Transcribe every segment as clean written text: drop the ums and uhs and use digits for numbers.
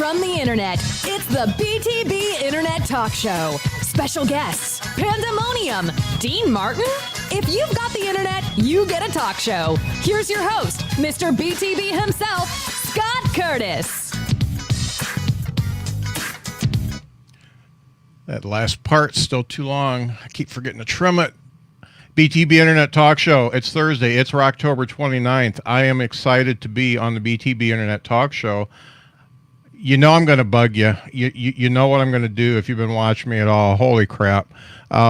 from the internet. It's the BTB Internet Talk Show. Special guests, Pandemonium, Dean Martin. If you've got the internet, you get a talk show. Here's your host, Mr. BTB himself, Scott Curtis. That last part's still too long. I keep forgetting to trim it. BTB Internet Talk Show. It's Thursday. It's October 29th. I am excited to be on the BTB Internet Talk Show. You know I'm going to bug you. You know what I'm going to do if you've been watching me at all. Holy crap.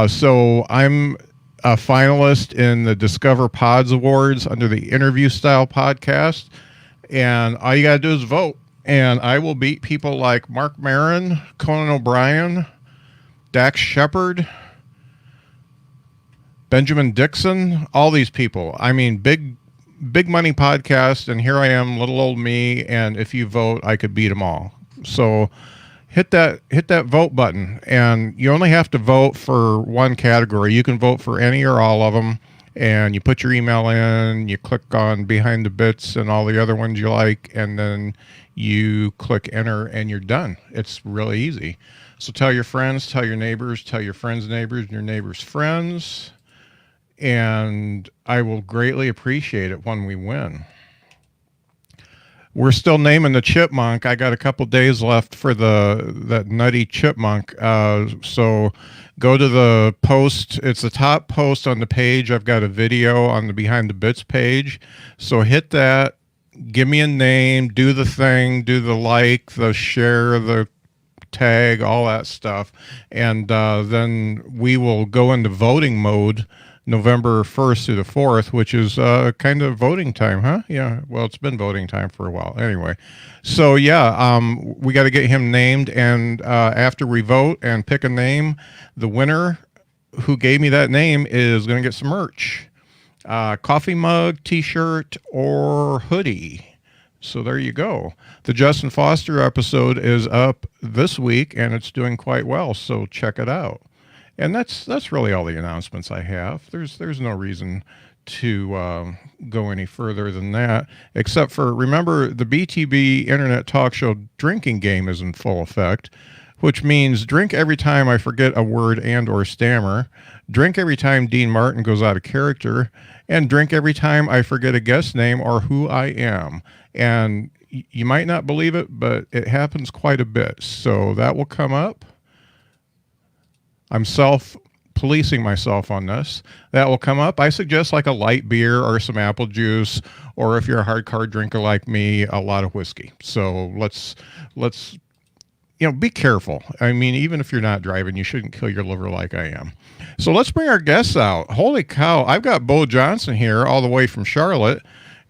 So I'm a finalist in the Discover Pods Awards under the Interview Style Podcast. And all you got to do is vote. And I will beat people like Mark Maron, Conan O'Brien, Dax Shepard, Benjamin Dixon, all these people. I mean, big money podcast, and here I am, little old me, and if you vote, I could beat them all. So hit that vote button, and you only have to vote for one category. You can vote for any or all of them, and you put your email in, you click on Behind the Bits and all the other ones you like, and then you click enter, and you're done. It's really easy. So tell your friends, tell your neighbors, tell your friends' neighbors, and your neighbors' friends. And I will greatly appreciate it when we win. We're still naming the chipmunk. I got a couple days left for that nutty chipmunk. So go to the post. It's the top post on the page. I've got a video on the Behind the Bits page. So hit that. Give me a name. Do the thing. Do the like, the share, the tag, all that stuff. And then we will go into voting mode November 1st through the 4th, which is kind of voting time, huh? Yeah, well, it's been voting time for a while. Anyway, so yeah, we got to get him named, and after we vote and pick a name, the winner who gave me that name is going to get some merch. Coffee mug, t-shirt, or hoodie. So there you go. The Justin Foster episode is up this week, and it's doing quite well, so check it out. And that's really all the announcements I have. There's no reason to go any further than that, except for, remember, the BTB Internet Talk Show drinking game is in full effect, which means drink every time I forget a word and or stammer, drink every time Dean Martin goes out of character, and drink every time I forget a guest name or who I am. And you might not believe it, but it happens quite a bit. So that will come up. I'm self-policing myself on this. That will come up. I suggest like a light beer or some apple juice, or if you're a hardcore drinker like me, a lot of whiskey. So let's be careful. I mean, even if you're not driving, you shouldn't kill your liver like I am. So let's bring our guests out. Holy cow. I've got Beau Johnson here all the way from Charlotte,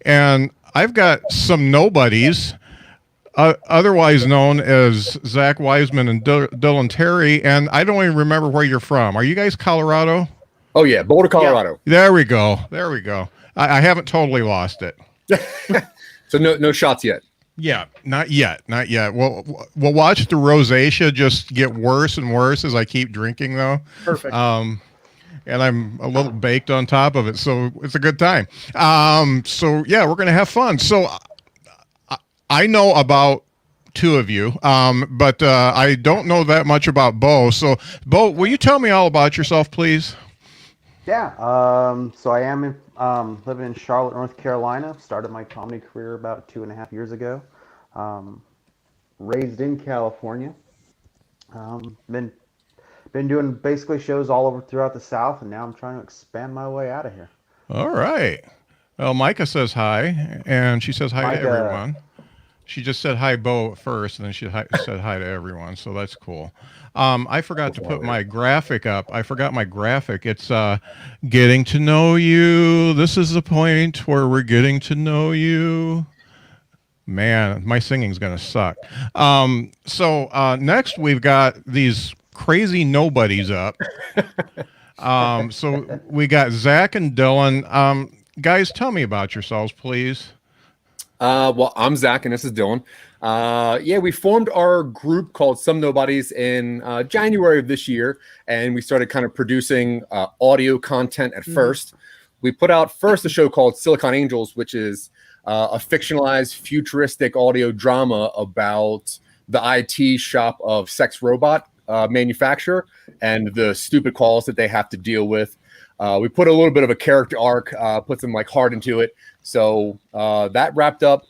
and I've got some nobodies, otherwise known as Zack Wiseman and Dylan Terry, and I don't even remember where you're from. Are you guys Colorado? Oh, yeah, Boulder, Colorado. Yeah. There we go. I haven't totally lost it. So no shots yet. Yeah, not yet. We'll watch the rosacea just get worse and worse as I keep drinking, though. Perfect. And I'm a little baked on top of it, so it's a good time. So yeah, we're gonna have fun. So I know about two of you, but I don't know that much about Beau. So, Beau, will you tell me all about yourself, please? Yeah. So I am living in Charlotte, North Carolina. Started my comedy career about 2.5 years ago. Raised in California. Been doing basically shows all over throughout the South, and now I'm trying to expand my way out of here. All right. Well, Micah says hi, and she says hi to everyone. She just said hi, Beau, first, and then she said hi to everyone, so that's cool. I forgot to put my graphic up. I forgot my graphic. It's getting to know you. This is the point where we're getting to know you. Man, my singing's going to suck. So next we've got these crazy nobodies up. So we got Zack and Dylan. Guys, tell me about yourselves, please. Well, I'm Zack, and this is Dylan. We formed our group called Some Nobodies in January of this year, and we started kind of producing audio content at first. We put out first a show called Silicon Angels, which is a fictionalized, futuristic audio drama about the IT shop of sex robot manufacturer and the stupid calls that they have to deal with. We put a little bit of a character arc, put some like heart into it. So that wrapped up.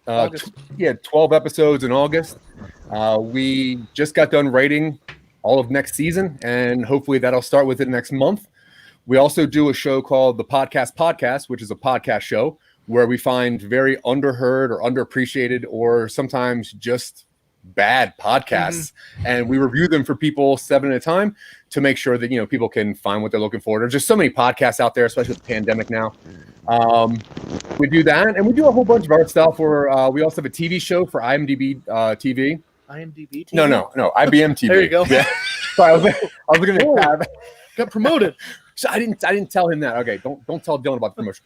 12 episodes in August. We just got done writing all of next season, and hopefully that'll start within the next month. We also do a show called The Podcast, which is a podcast show where we find very underheard or underappreciated or sometimes just bad podcasts, and we review them for people 7 at a time to make sure that people can find what they're looking for. There's just so many podcasts out there, especially with the pandemic now. We do that, and we do a whole bunch of other stuff. We also have a TV show for IMDb TV. IMDb TV? No, IBM TV. There you go. Yeah. Sorry, I was looking at Tab. Got promoted. So I didn't tell him that. Okay, don't tell Dylan about the promotion.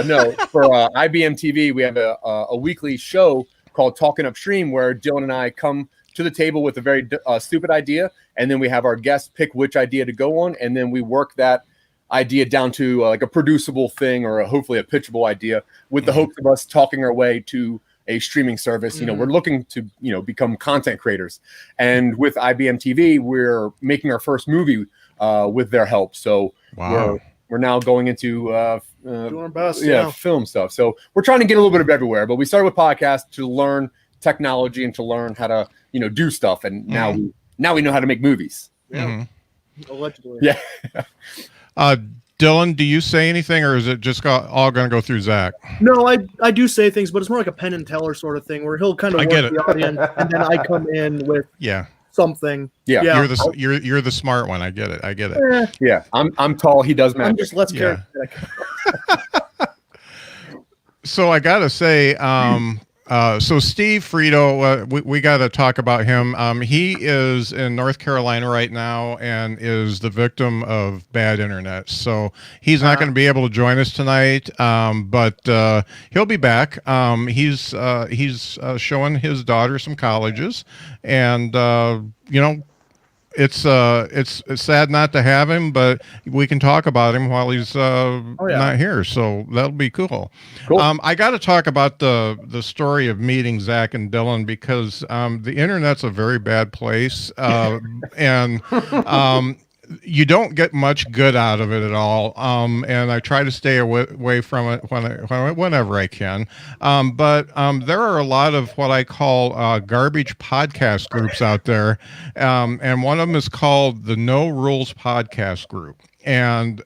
No, for IBM TV, we have a weekly show called Talking Upstream, where Dylan and I come to the table with a very stupid idea, and then we have our guests pick which idea to go on, and then we work that idea down to like a producible thing or hopefully a pitchable idea with the hopes of us talking our way to a streaming service. We're looking to become content creators, and with IBM TV, we're making our first movie with their help. So we're now going into doing our best, film stuff. So we're trying to get a little bit of everywhere, but we started with podcasts to learn technology and to learn how to do stuff, and now we know how to make movies. Allegedly. Yeah. Dylan, do you say anything, or is it just all going to go through Zach? No, I do say things, but it's more like a Penn and Teller sort of thing where he'll kind of work the audience, and then I come in with something. Yeah. You're the smart one. I get it. Yeah. I'm tall. He does magic. I'm just less charismatic. So I got to say, so Steve Freeto, we got to talk about him. He is in North Carolina right now and is the victim of bad internet. So he's not going to be able to join us tonight, but he'll be back. He's showing his daughter some colleges, and it's sad not to have him, but we can talk about him while he's not here. So that'll be cool. I got to talk about the story of meeting Zach and Dylan, because the internet's a very bad place, and you don't get much good out of it at all. And I try to stay away from it whenever I can. But there are a lot of what I call garbage podcast groups out there. And one of them is called the No Rules Podcast Group. And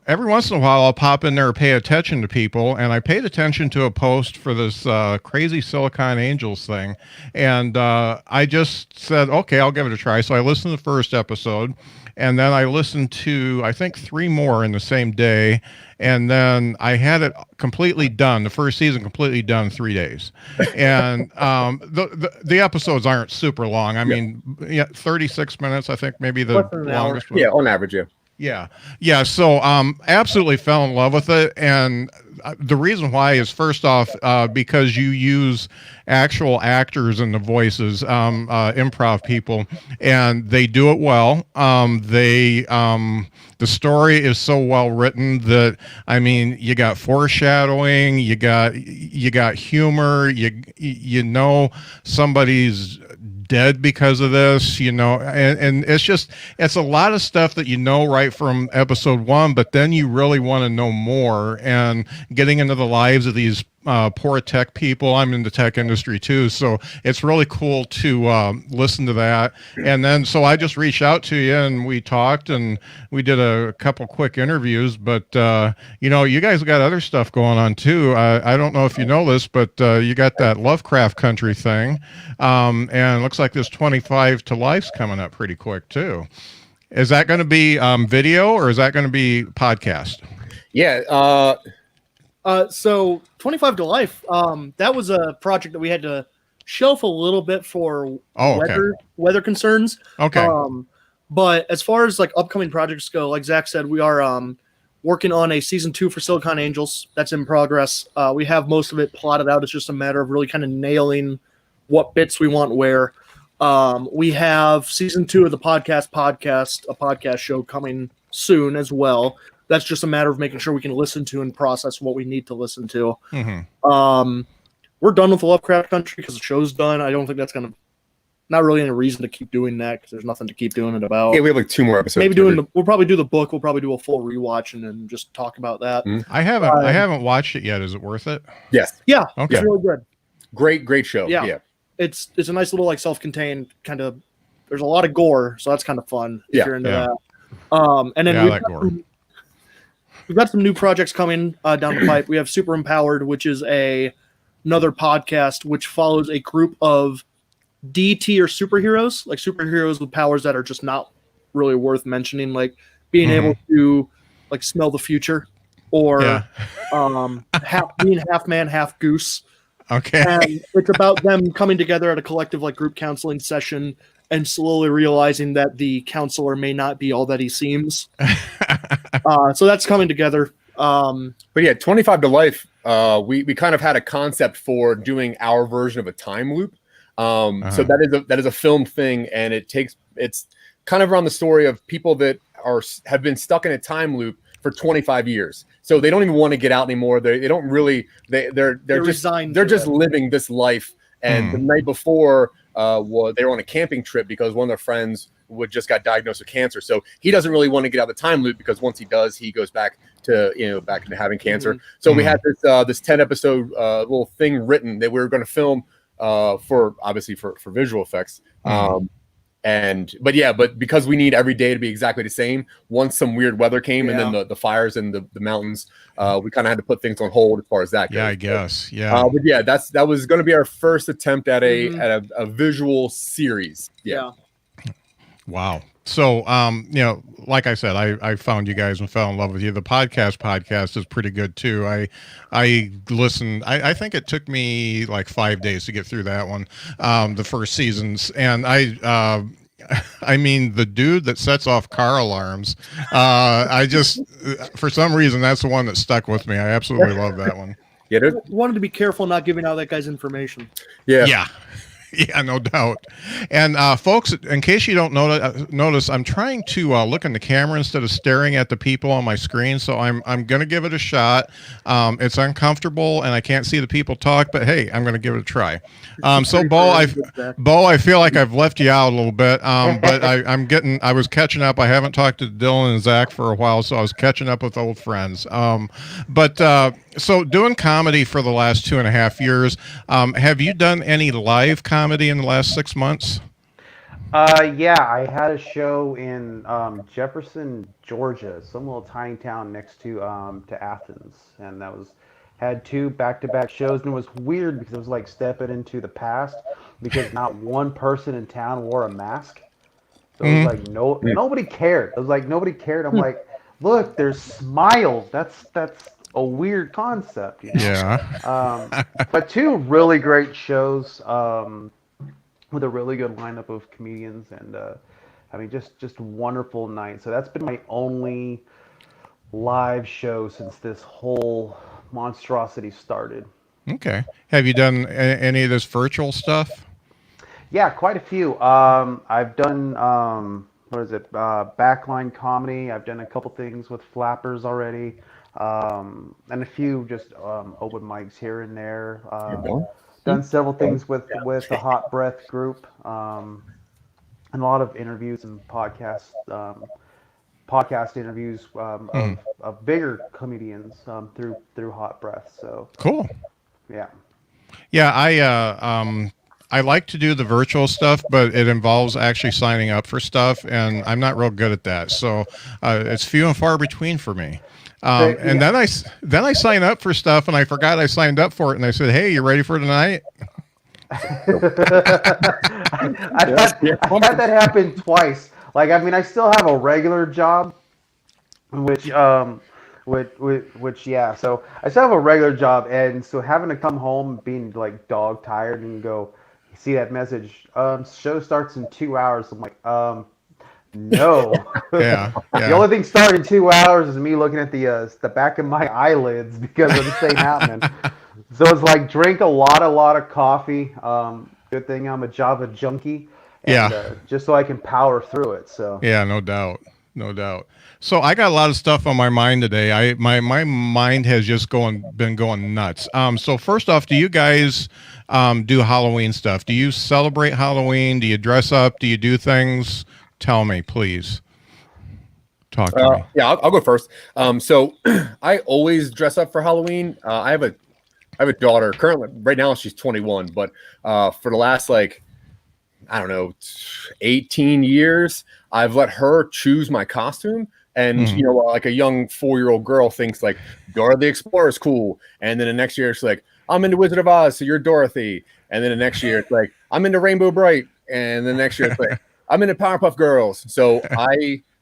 every once in a while, I'll pop in there and pay attention to people, and I paid attention to a post for this crazy Silicon Angels thing, and I just said, okay, I'll give it a try. So I listened to the first episode, and then I listened to, I think, 3 more in the same day, and then I had it completely done, the first season completely done in 3 days. And the episodes aren't super long. I mean, 36 minutes, I think, maybe the longest one. Yeah, on average, Yeah. So absolutely fell in love with it. And the reason why is, first off, because you use actual actors in the voices, improv people, and they do it well. The story is so well written that, I mean, you got foreshadowing, you got humor, you know somebody's dead because of this, and it's a lot of stuff that right from episode 1, but then you really want to know more, and getting into the lives of these poor tech people. I'm in the tech industry too, so it's really cool to listen to that. And then so I just reached out to you, and we talked, and we did a couple quick interviews, but you guys got other stuff going on too. I don't know if you know this, but you got that Lovecraft Country thing, and it looks like this 25 to Life's coming up pretty quick too. Is that going to be video, or is that going to be podcast? Yeah. So 25 to Life, that was a project that we had to shelf a little bit for weather concerns. Okay. But as far as like upcoming projects go, like Zach said, we are working on a season 2 for Silicon Angels. That's in progress. We have most of it plotted out. It's just a matter of really kind of nailing what bits we want where. We have season 2 of the podcast, a podcast show coming soon as well. That's just a matter of making sure we can listen to and process what we need to listen to. Mm-hmm. we're done with the Lovecraft Country because the show's done. I don't think that's gonna. Not really any reason to keep doing that because there's nothing to keep doing it about. Yeah, we have like 2 more episodes. Maybe we'll probably do the book. We'll probably do a full rewatch and then just talk about that. I haven't watched it yet. Is it worth it? Yes. Yeah. Okay. It's really good. Great show. Yeah. It's a nice little like self-contained kind of. There's a lot of gore, so that's kind of fun if you're into that. And then we've got some new projects coming down the pipe. We have Super Empowered, which is another podcast which follows a group of D-tier superheroes, like superheroes with powers that are just not really worth mentioning, like being able to like smell the future or being half man, half goose. Okay. And it's about them coming together at a collective like group counseling session and slowly realizing that the counselor may not be all that he seems. So that's coming together. But yeah, 25 to Life, we kind of had a concept for doing our version of a time loop. So that is a film thing, and it's kind of around the story of people that have been stuck in a time loop for 25 years. So they don't even want to get out anymore. They don't really. They're just living this life. And the night before, they were on a camping trip because one of their friends just got diagnosed with cancer. So he doesn't really want to get out of the time loop because once he does, he goes back to back into having cancer. So we had this 10 episode little thing written that we were going to film for visual effects. But because we need every day to be exactly the same, once some weird weather came and then the fires in the mountains, we kind of had to put things on hold as far as that goes. Yeah, I guess. Yeah. But yeah, that was going to be our first attempt at a visual series. Yeah. Wow. So, like I said, I found you guys and fell in love with you. The podcast is pretty good too. I listened. I think it took me like 5 days to get through that one, the first seasons. And I mean, the dude that sets off car alarms, I just, for some reason, that's the one that stuck with me. I absolutely love that one. Yeah, wanted to be careful not giving out that guy's information. Yeah. Yeah, no doubt. And folks, in case you don't notice, I'm trying to look in the camera instead of staring at the people on my screen. So I'm going to give it a shot. It's uncomfortable and I can't see the people talk, but hey, I'm going to give it a try. So Beau, I feel like I've left you out a little bit, but I was catching up. I haven't talked to Dylan and Zach for a while, so I was catching up with old friends. So doing comedy for the last 2.5 years, have you done any live comedy in the last 6 months? Yeah, I had a show in Jefferson, Georgia, some little tiny town next to Athens, and had 2 back-to-back shows, and it was weird because it was like stepping into the past because not one person in town wore a mask. So it was like nobody cared. It was like nobody cared. I'm like, look, there's smiles. That's a weird concept, Yeah. But 2 really great shows with a really good lineup of comedians, and just wonderful night. So that's been my only live show since this whole monstrosity started. Okay. Have you done any of this virtual stuff? Yeah, quite a few. I've done backline comedy. I've done a couple things with flappers already. And a few just open mics here and there. Done several things with the Hot Breath group, and a lot of interviews and podcast interviews of bigger comedians through Hot Breath. So cool. Yeah, I like to do the virtual stuff, but it involves actually signing up for stuff, and I'm not real good at that. So it's few and far between for me. And then I signed up for stuff, and I forgot I signed up for it, and I said, "Hey, you ready for tonight?" I had that happen twice. Like, I mean, I still have a regular job, which yeah. So I still have a regular job, and so having to come home being like dog tired and go see that message. Show starts in 2 hours. I'm like, no. Yeah. The only thing starting in 2 hours is me looking at the back of my eyelids because of the thing happening. So it's like drink a lot of coffee. Good thing I'm a Java junkie. And, just so I can power through it. So yeah, no doubt. No doubt. So I got a lot of stuff on my mind today. My mind has just been going nuts. So first off, do you guys do Halloween stuff? Do you celebrate Halloween? Do you dress up? Do you do things? Tell me, please. Talk to me. Yeah, I'll go first. So I always dress up for Halloween. I have a daughter currently. Right now, she's 21, but for the last I don't know, 18 years, I've let her choose my costume. And, like a young 4-year-old girl thinks like Dora the Explorer is cool. And then the next year it's like, I'm into Wizard of Oz, so you're Dorothy. And then the next year it's like, I'm into Rainbow Bright. And the next year it's like, I'm into Powerpuff Girls. So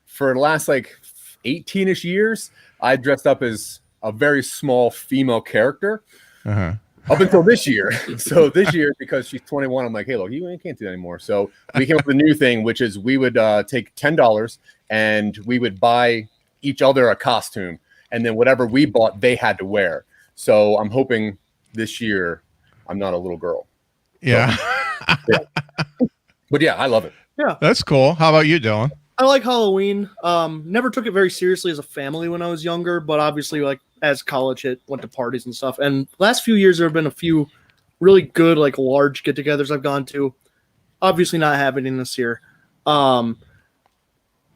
for the last 18-ish years, I dressed up as a very small female character. Uh-huh. Up until this year. So this year, because she's 21, I'm like, hey, look, you can't do that anymore. So we came up with a new thing, which is we would take $10 and we would buy each other a costume. And then whatever we bought, they had to wear. So I'm hoping this year I'm not a little girl. Yeah. So, yeah. But yeah, I love it. Yeah. That's cool. How about you, Dylan? I like Halloween. Never took it very seriously as a family when I was younger, but obviously, as college hit, went to parties and stuff. And last few years, there have been a few really good, large get-togethers I've gone to. Obviously, not happening this year.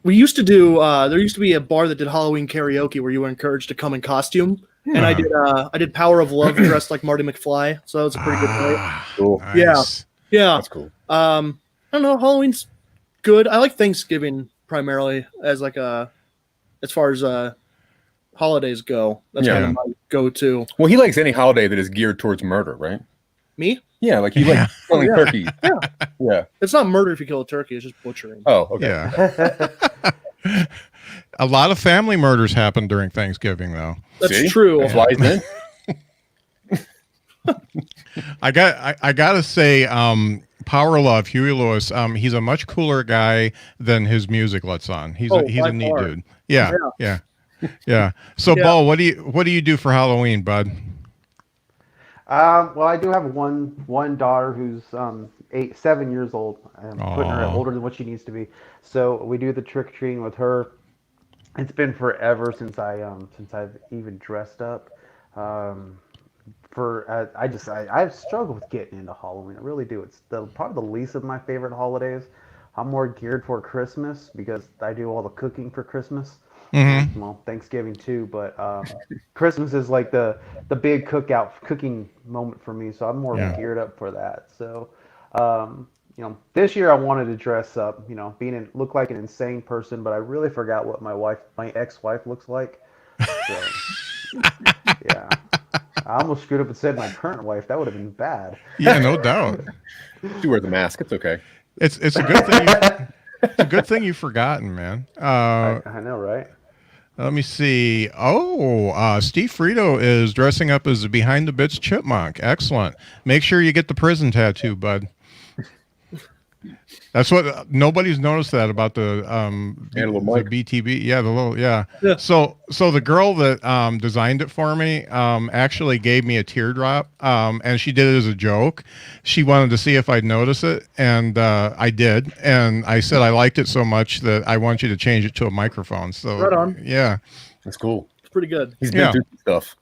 We used to do. There used to be a bar that did Halloween karaoke where you were encouraged to come in costume, and I did Power of Love dressed like Marty McFly. So that was a pretty good night. Cool. Nice. Yeah, That's cool. I don't know. Halloween's good. I like Thanksgiving primarily as as far as holidays go. That's kind of my go-to. Well, he likes any holiday that is geared towards murder, right? Me? Yeah, like he likes killing turkeys. Yeah. It's not murder if you kill a turkey. It's just butchering. Oh, okay. Yeah. A lot of family murders happen during Thanksgiving, though. That's true. That's why he's in. I gotta say, Power of Love, Huey Lewis. He's a much cooler guy than his music lets on. He's a neat dude. Yeah. So, Beau, what do you do for Halloween, bud? Well, I do have one daughter who's 7 years old. I'm putting her older than what she needs to be. So we do the trick or treating with her. It's been forever since I've even dressed up. I've struggled with getting into Halloween. I really do. It's probably the least of my favorite holidays. I'm more geared for Christmas because I do all the cooking for Christmas. Mm-hmm. Well, Thanksgiving too, but Christmas is like the big cooking moment for me. So I'm more geared up for that. So, this year I wanted to dress up. Look like an insane person, but I really forgot what my ex-wife looks like. So, yeah. I almost screwed up and said my current wife. That would have been bad. Yeah, no doubt. She wears a mask. It's okay. It's a good thing. It's a good thing you've forgotten, man. I know, right? Let me see. Steve Freeto is dressing up as a Behind the Bits chipmunk. Excellent. Make sure you get the prison tattoo, bud. That's what nobody's noticed that about the BTB. Yeah, So the girl that designed it for me actually gave me a teardrop, and she did it as a joke. She wanted to see if I'd notice it, and I did. And I said I liked it so much that I want you to change it to a microphone. So right on. Yeah, that's cool. It's pretty good. He's been through stuff.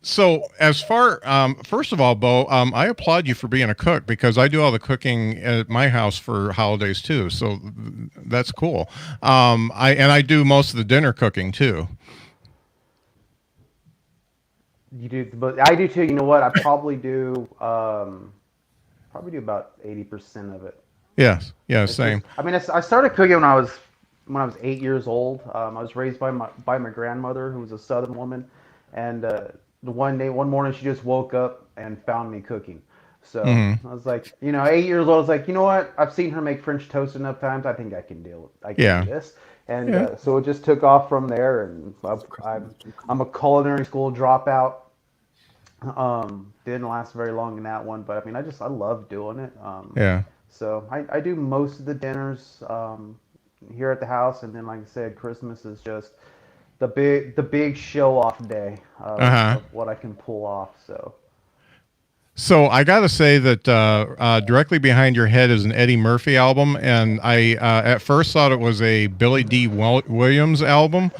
So as far, first of all, Beau, I applaud you for being a cook because I do all the cooking at my house for holidays too. So that's cool. I do most of the dinner cooking too. You do, but I do too. You know what? I probably do about 80% of it. Yes. Yeah. Same. I started cooking when I was 8 years old. I was raised by my grandmother, who was a Southern woman. And one morning, she just woke up and found me cooking. So I was like, 8 years old. I was like, you know what? I've seen her make French toast enough times. I think I can do this. And so it just took off from there. And I'm a culinary school dropout. Didn't last very long in that one, but I love doing it. So I do most of the dinners here at the house, and then like I said, Christmas is just the big show off day of what I can pull off. So So I got to say that directly behind your head is an Eddie Murphy album, and I at first thought it was a Billy D. Williams album,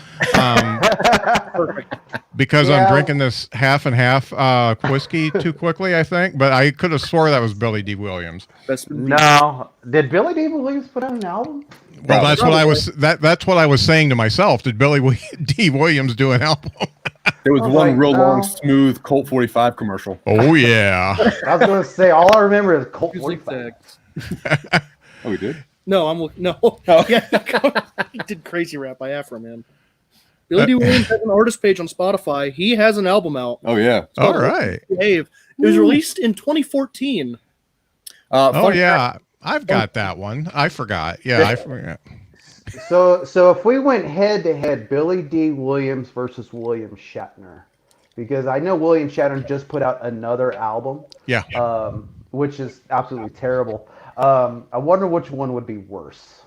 because I'm drinking this half and half whiskey too quickly, I think. But I could have swore that was Billy D. Williams. No, did Billy D. Williams put out an album? Well, that's what I was. That's what I was saying to myself. Did Billy D. Williams do an album? There was one real long, smooth Colt 45 commercial. Oh yeah. I was going to say all I remember is Colt 45. Oh, we did? No, I'm looking. No, yeah, he did Crazy Rap by Afro Man. Billy D. Williams has an artist page on Spotify. He has an album out. Oh yeah. All right. Behave. It was released in 2014. Oh yeah, I've got that one. I forgot. Yeah, I forgot. So if we went head to head, Billy D. Williams versus William Shatner, because I know William Shatner just put out another album, which is absolutely terrible. I wonder which one would be worse.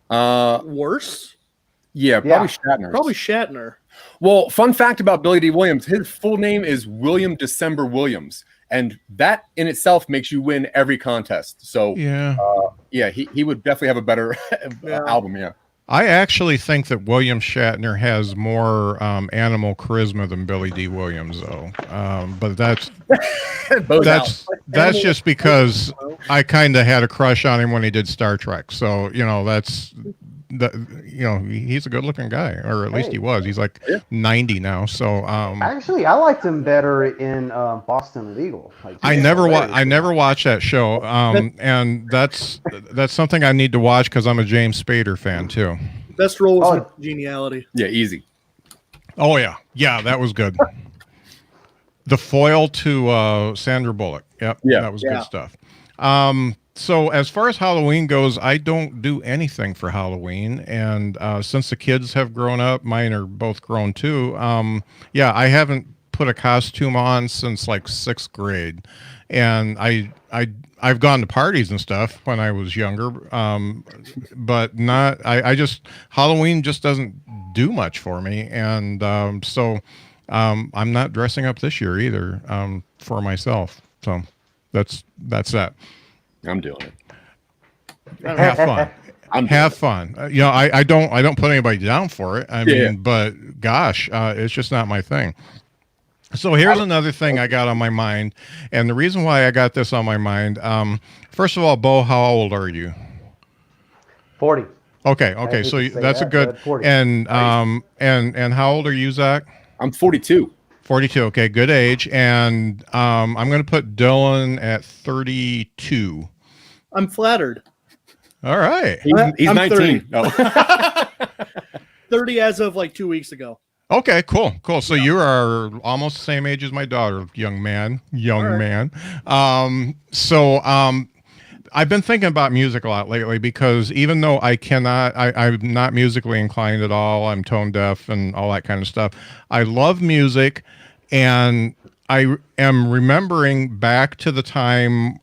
Worse? Yeah, probably Shatner. Probably Shatner. Well, fun fact about Billy D. Williams: his full name is William December Williams, and that in itself makes you win every contest. So he would definitely have a better album. Yeah, I actually think that William Shatner has more animal charisma than Billy D. Williams, though. But that's just because I kind of had a crush on him when he did Star Trek. So he's a good-looking guy, or at least he was. He's like 90 now. So actually, I liked him better in Boston Legal. I never watched that show, and that's something I need to watch because I'm a James Spader fan too. Best role was with Geniality. Yeah, easy. Oh yeah, that was good. The foil to Sandra Bullock. Yep, that was good stuff. So as far as Halloween goes, I don't do anything for Halloween. And since the kids have grown up, mine are both grown too. I haven't put a costume on since like 6th grade. And I've gone to parties and stuff when I was younger, but not. Halloween just doesn't do much for me. And so I'm not dressing up this year either for myself. So that's that. I'm doing it. Have fun. Have fun. I don't put anybody down for it. I mean, but gosh, it's just not my thing. So here's another thing I got on my mind, and the reason why I got this on my mind. First of all, Beau, how old are you? 40. Okay. So that's a good. 40. And how old are you, Zach? I'm 42. 42. Okay, good age. And I'm going to put Dylan at 32. I'm flattered. All right. He's 19. 30 as of like 2 weeks ago. Okay, cool. So you are almost the same age as my daughter, young man. I've been thinking about music a lot lately because even though I'm not musically inclined at all, I'm tone deaf and all that kind of stuff. I love music, and I am remembering back to the time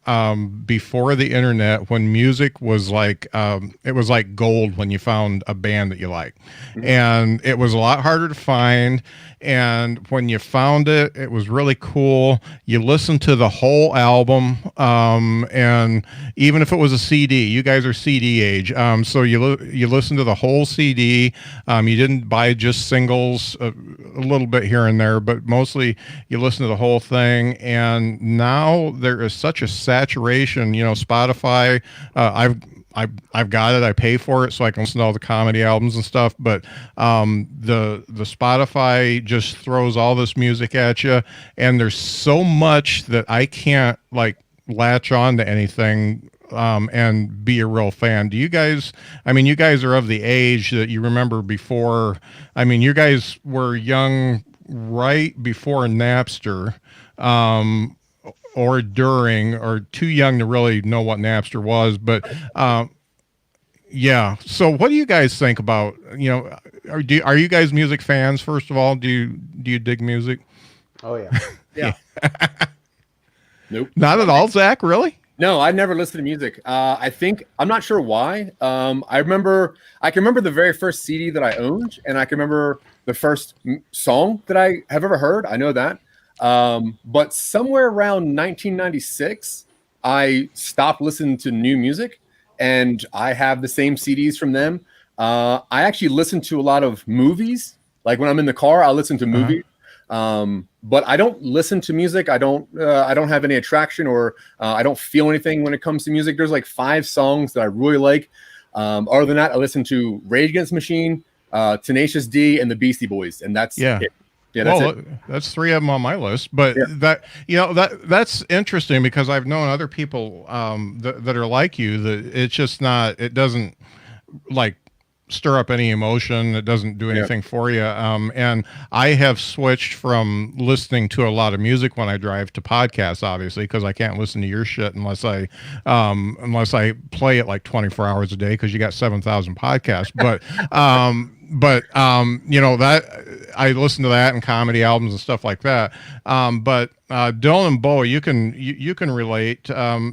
before the internet when music was like it was like gold when you found a band that you liked, and it was a lot harder to find. And when you found it, it was really cool. You listened to the whole album, and even if it was a CD, you guys are CD age, so you listen to the whole CD. You didn't buy just singles, a little bit here and there, but mostly you listen to the whole thing. And now there is such a saturation. Spotify. I've got it. I pay for it so I can listen to all the comedy albums and stuff. But the Spotify just throws all this music at you, and there's so much that I can't like latch on to anything and be a real fan. Do you guys? I mean, you guys are of the age that you remember before. I mean, you guys were young right before Napster. Or during, or too young to really know what Napster was, but So what do you guys think about, are you guys music fans? First of all, do you dig music? Oh yeah. Yeah. Nope. Not at all, Zach, really? No, I never listened to music. I'm not sure why. I can remember the very first CD that I owned, and I can remember the first song that I have ever heard. I know that. But somewhere around 1996, I stopped listening to new music, and I have the same CDs from them. I actually listen to a lot of movies. Like when I'm in the car, I listen to movies. But I don't listen to music. I don't have any attraction, or I don't feel anything when it comes to music. There's like 5 songs that I really like. Other than that, I listen to Rage Against the Machine, Tenacious D, and the Beastie Boys, and that's it. Yeah, that's 3 of them on my list. But that's interesting, because I've known other people that are like you, that it's just not, it doesn't like stir up any emotion. It doesn't do anything for you. And I have switched from listening to a lot of music when I drive to podcasts, obviously, because I can't listen to your shit unless I play it like 24 hours a day, because you got 7,000 podcasts. But that I listen to that and comedy albums and stuff like that. But Dylan and Beau, you can relate.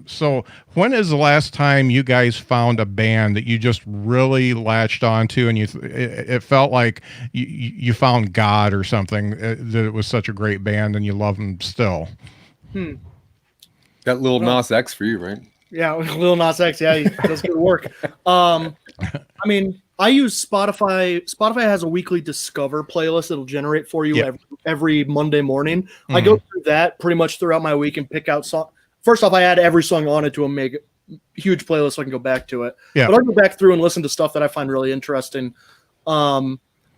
So when is the last time you guys found a band that you just really latched onto, and it felt like you found God or something, that it was such a great band and you love them still? That Lil Nas X for you, right? Yeah, Lil Nas X. Yeah, he does good work. I mean, I use Spotify. Spotify has a weekly Discover playlist that'll generate for you every Monday morning. I go through that pretty much throughout my week and pick out songs. First off, I add every song on it to a huge playlist so I can go back to it. Yeah. But I'll go back through and listen to stuff that I find really interesting.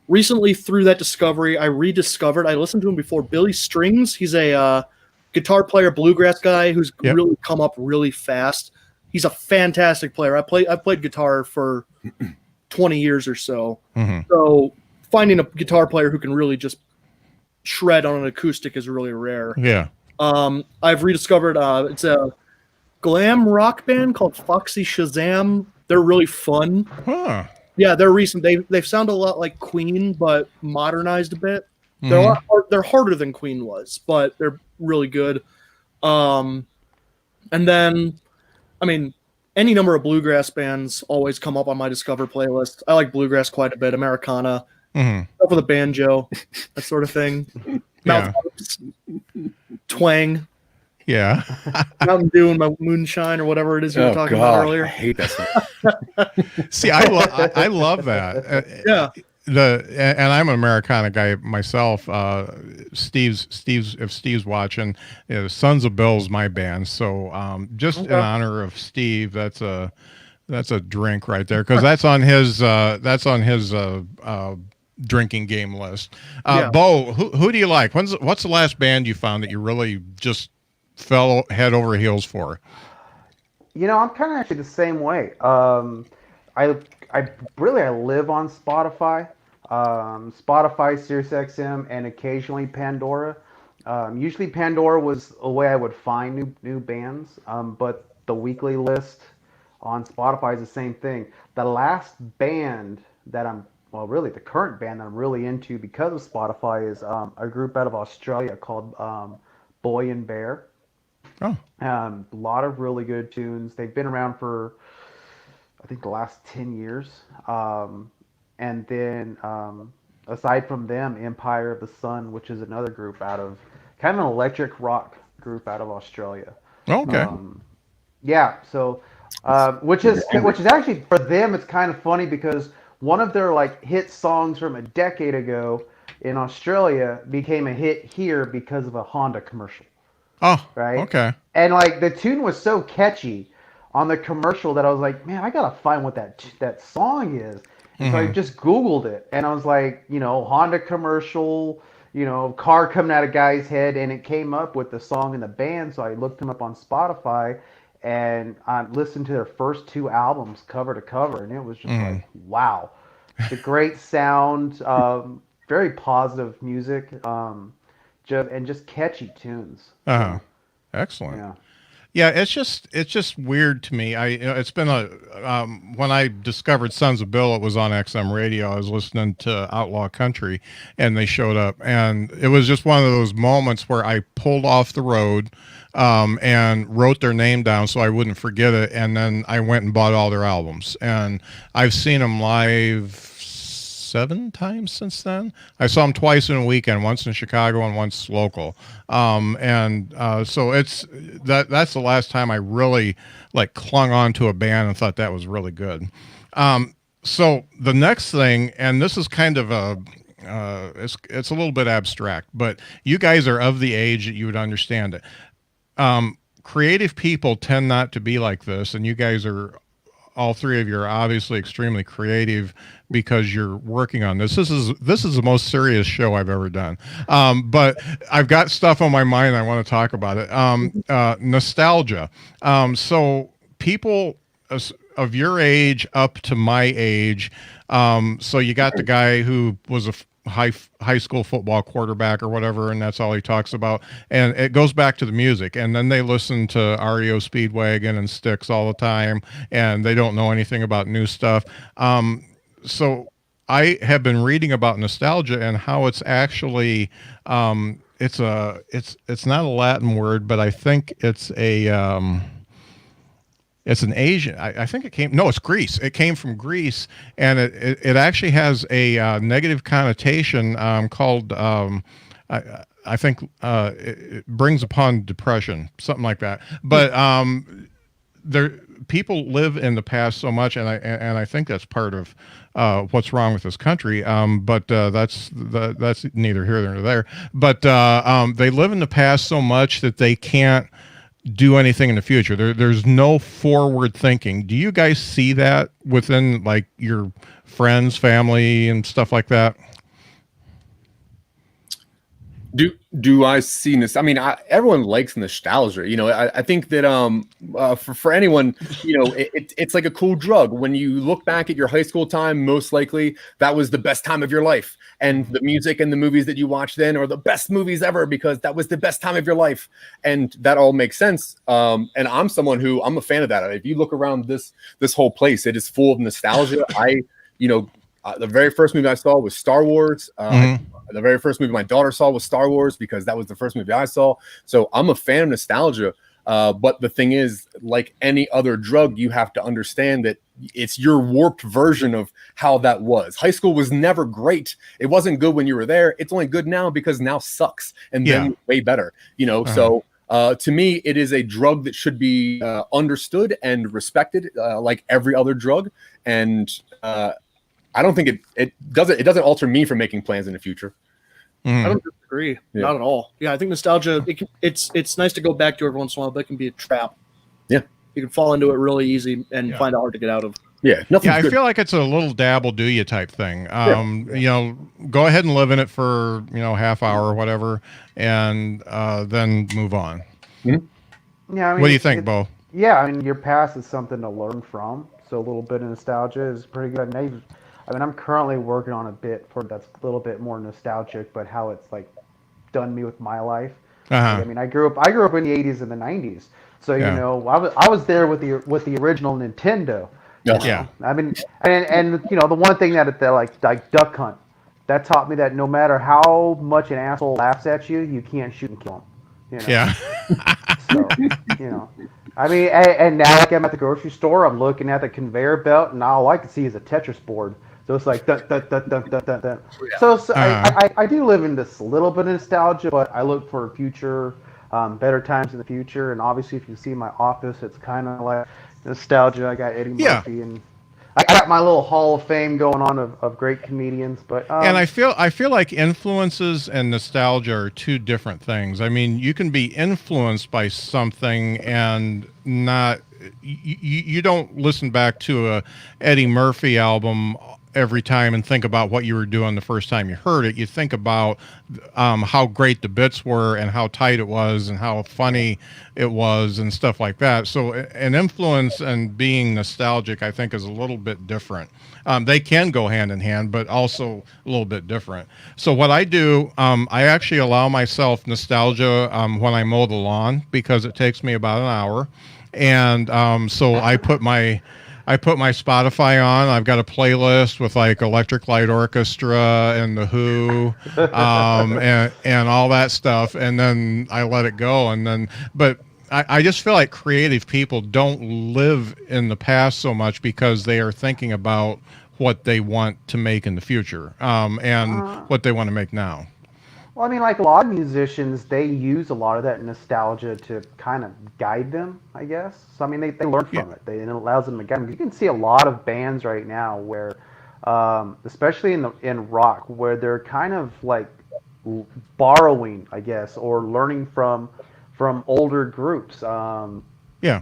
Recently, through that discovery, I listened to him before, Billy Strings. He's a guitar player, bluegrass guy who's really come up really fast. He's a fantastic player. I played guitar for 20 years or so. So finding a guitar player who can really just shred on an acoustic is really rare. Yeah. I've rediscovered it's a glam rock band called Foxy Shazam. They're really fun. Huh. Yeah, they're recent. They sound a lot like Queen, but modernized a bit. They're harder than Queen was, but they're really good. And then, I mean, any number of bluegrass bands always come up on my Discover playlist. I like bluegrass quite a bit. Americana, stuff with a banjo, that sort of thing. Mouth harps, twang. Yeah. Mountain Dew and my moonshine, or whatever it is you were talking about earlier. I hate that song. See, I love that. And I'm an Americana guy myself. If Steve's watching, Sons of Bill's my band. So just in honor of Steve, that's a drink right there, because that's on his drinking game list. Beau, who do you like? What's the last band you found that you really just fell head over heels for? I'm kind of actually the same way. I live on Spotify, Spotify, SiriusXM, and occasionally Pandora. Usually Pandora was a way I would find new bands, but the weekly list on Spotify is the same thing. The last band that the current band that I'm really into because of Spotify is a group out of Australia called Boy and Bear. Oh. A lot of really good tunes. They've been around for, I think, the last 10 years. And then aside from them, Empire of the Sun, which is another group out of kind of an electric rock group out of Australia. Okay. So which is actually, for them, it's kind of funny because one of their hit songs from a decade ago in Australia became a hit here because of a Honda commercial. Oh, right. Okay. And the tune was so catchy on the commercial that I was like, man, I gotta find what that song is. And so I just Googled it, and I was like, Honda commercial, car coming out of guy's head, and it came up with the song and the band. So I looked them up on Spotify, and I listened to their first 2 albums cover to cover, and it was just like, wow, the great sound, very positive music, and just catchy tunes. Excellent. Yeah, it's just weird to me. It's been when I discovered Sons of Bill, it was on XM radio. I was listening to Outlaw Country, and they showed up, and it was just one of those moments where I pulled off the road, and wrote their name down so I wouldn't forget it, and then I went and bought all their albums, and I've seen them live 7 times since then. I saw them twice in a weekend, once in Chicago and once local. So that's the last time I really like clung on to a band and thought that was really good. So the next thing, and this is kind of it's a little bit abstract, but you guys are of the age that you would understand it. Creative people tend not to be like this, and you guys are, all three of you are obviously extremely creative because you're working on this. This is the most serious show I've ever done. But I've got stuff on my mind. I want to talk about it. Nostalgia. So people of your age up to my age. So you got the guy who was a high school football quarterback or whatever, and that's all he talks about. And it goes back to the music. And then they listen to REO Speedwagon and Styx all the time, and they don't know anything about new stuff. So I have been reading about nostalgia and how it's actually it's not a Latin word, but I think it's an Asian. I think it's Greece. It came from Greece, and it actually has a negative connotation called, I think it brings upon depression, something like that. But people live in the past so much, and I think that's part of what's wrong with this country. But that's neither here nor there. But they live in the past so much that they can't do anything in the future. There's no forward thinking. Do you guys see that within like your friends, family, and stuff like that? Do I see this? I mean, everyone likes nostalgia. You know, I think that for anyone, you know, it's like a cool drug. When you look back at your high school time, most likely that was the best time of your life, and the music and the movies that you watched then are the best movies ever because that was the best time of your life, and that all makes sense. And I'm someone who I'm a fan of that. If you look around this whole place, it is full of nostalgia. The very first movie I saw was Star Wars. The very first movie my daughter saw was Star Wars because that was the first movie I saw. So I'm a fan of nostalgia. But the thing is, like any other drug, you have to understand that it's your warped version of how that was. High school was never great. It wasn't good when you were there. It's only good now because now sucks and then way better. You know, so to me, it is a drug that should be understood and respected like every other drug. And I don't think it doesn't alter me from making plans in the future. I don't disagree. Not at all. Yeah, I think nostalgia, it's nice to go back to every once in a while, but it can be a trap. Yeah. You can fall into it really easy and find it hard to get out of. Yeah. I feel like it's a little dabble do you type thing. You know, go ahead and live in it for, half hour or whatever, and then move on. Mm-hmm. Yeah. I mean, what do you think, Beau? Yeah. I mean, your past is something to learn from. So a little bit of nostalgia is pretty good. I mean, I'm currently working on a bit that's a little bit more nostalgic, but how it's like done me with my life. Like, I mean, I grew up in the 80s and the 90s, so I was there with the original Nintendo. Yeah. I mean, and the one thing that like Duck Hunt, that taught me that no matter how much an asshole laughs at you, you can't shoot and kill him. Yeah. So, I mean, and now like I'm at the grocery store, I'm looking at the conveyor belt, and all I can see is a Tetris board. So it's like dun, dun, dun, dun, dun, dun, dun. So I do live in this little bit of nostalgia, but I look for future, better times in the future. And obviously, if you see my office, it's kind of like nostalgia. I got Eddie Murphy, and I got my little Hall of Fame going on of great comedians. But and I feel like influences and nostalgia are two different things. I mean, you can be influenced by something and not. You don't listen back to a Eddie Murphy album every time and think about what you were doing the first time you heard it. You think about how great the bits were and how tight it was and how funny it was and stuff like that. So an influence and being nostalgic, I think, is a little bit different. They can go hand in hand, but also a little bit different. So what I do, I actually allow myself nostalgia when I mow the lawn because it takes me about an hour. And so I put my Spotify on. I've got a playlist with like Electric Light Orchestra and The Who, and all that stuff. And then I let it go. But I just feel like creative people don't live in the past so much because they are thinking about what they want to make in the future, and what they want to make now. Well, I mean, like a lot of musicians, they use a lot of that nostalgia to kind of guide them, I guess. So, I mean, they learn from it. It allows them to guide them. You can see a lot of bands right now where, especially in rock, where they're kind of like borrowing, I guess, or learning from older groups. Yeah.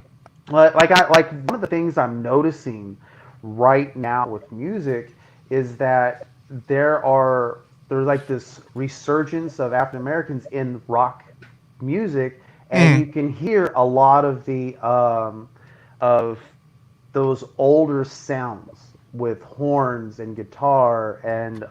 Like one of the things I'm noticing right now with music is that there's like this resurgence of African Americans in rock music, and you can hear a lot of the of those older sounds with horns and guitar and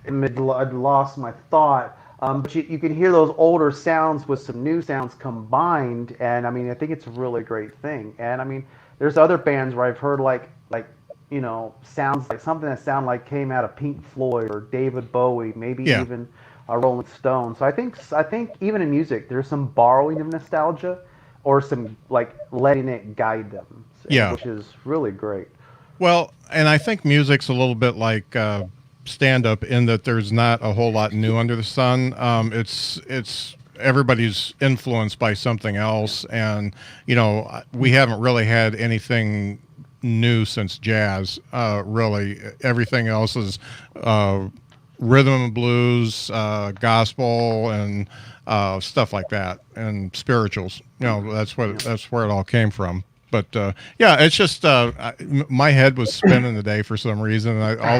I'd lost my thought. But you can hear those older sounds with some new sounds combined, and I mean I think it's a really great thing. And I mean there's other bands where I've heard like sounds like something that sound like came out of Pink Floyd or David Bowie, maybe even a Rolling Stone. So I think even in music there's some borrowing of nostalgia or some like letting it guide them. Which is really great. Well, and I think music's a little bit like stand-up in that there's not a whole lot new under the sun. It's everybody's influenced by something else, and we haven't really had anything new since jazz. Really, everything else is rhythm and blues, gospel, and stuff like that, and spirituals. That's where it all came from. But it's just my head was spinning today for some reason. All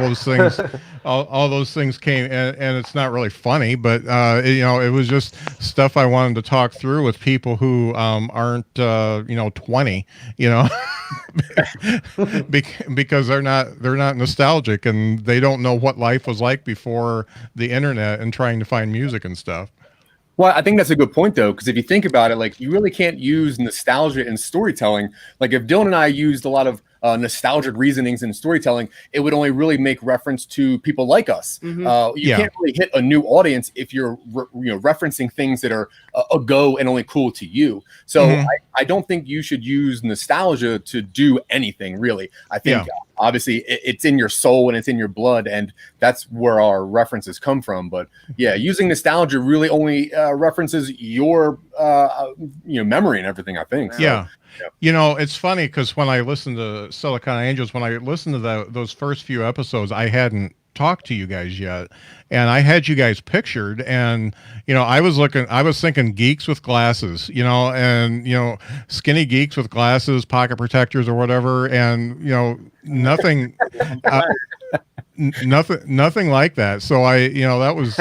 those things came, and it's not really funny, but it was just stuff I wanted to talk through with people who aren't 20, because they're not nostalgic and they don't know what life was like before the internet and trying to find music and stuff. Well, I think that's a good point, though, because if you think about it, like you really can't use nostalgia in storytelling. Like if Dylan and I used a lot of nostalgic reasonings in storytelling, it would only really make reference to people like us. You can't really hit a new audience if you're referencing things that are a go and only cool to you. So I don't think you should use nostalgia to do anything, really. I think obviously it's in your soul and it's in your blood, and that's where our references come from. But using nostalgia really only references your memory and everything, I think. So, it's funny because when I listened to Silicon Angels, when I listened to those first few episodes, I hadn't talked to you guys yet, and I had you guys pictured, and I was thinking geeks with glasses, and skinny geeks with glasses, pocket protectors or whatever, and nothing nothing like that. So that was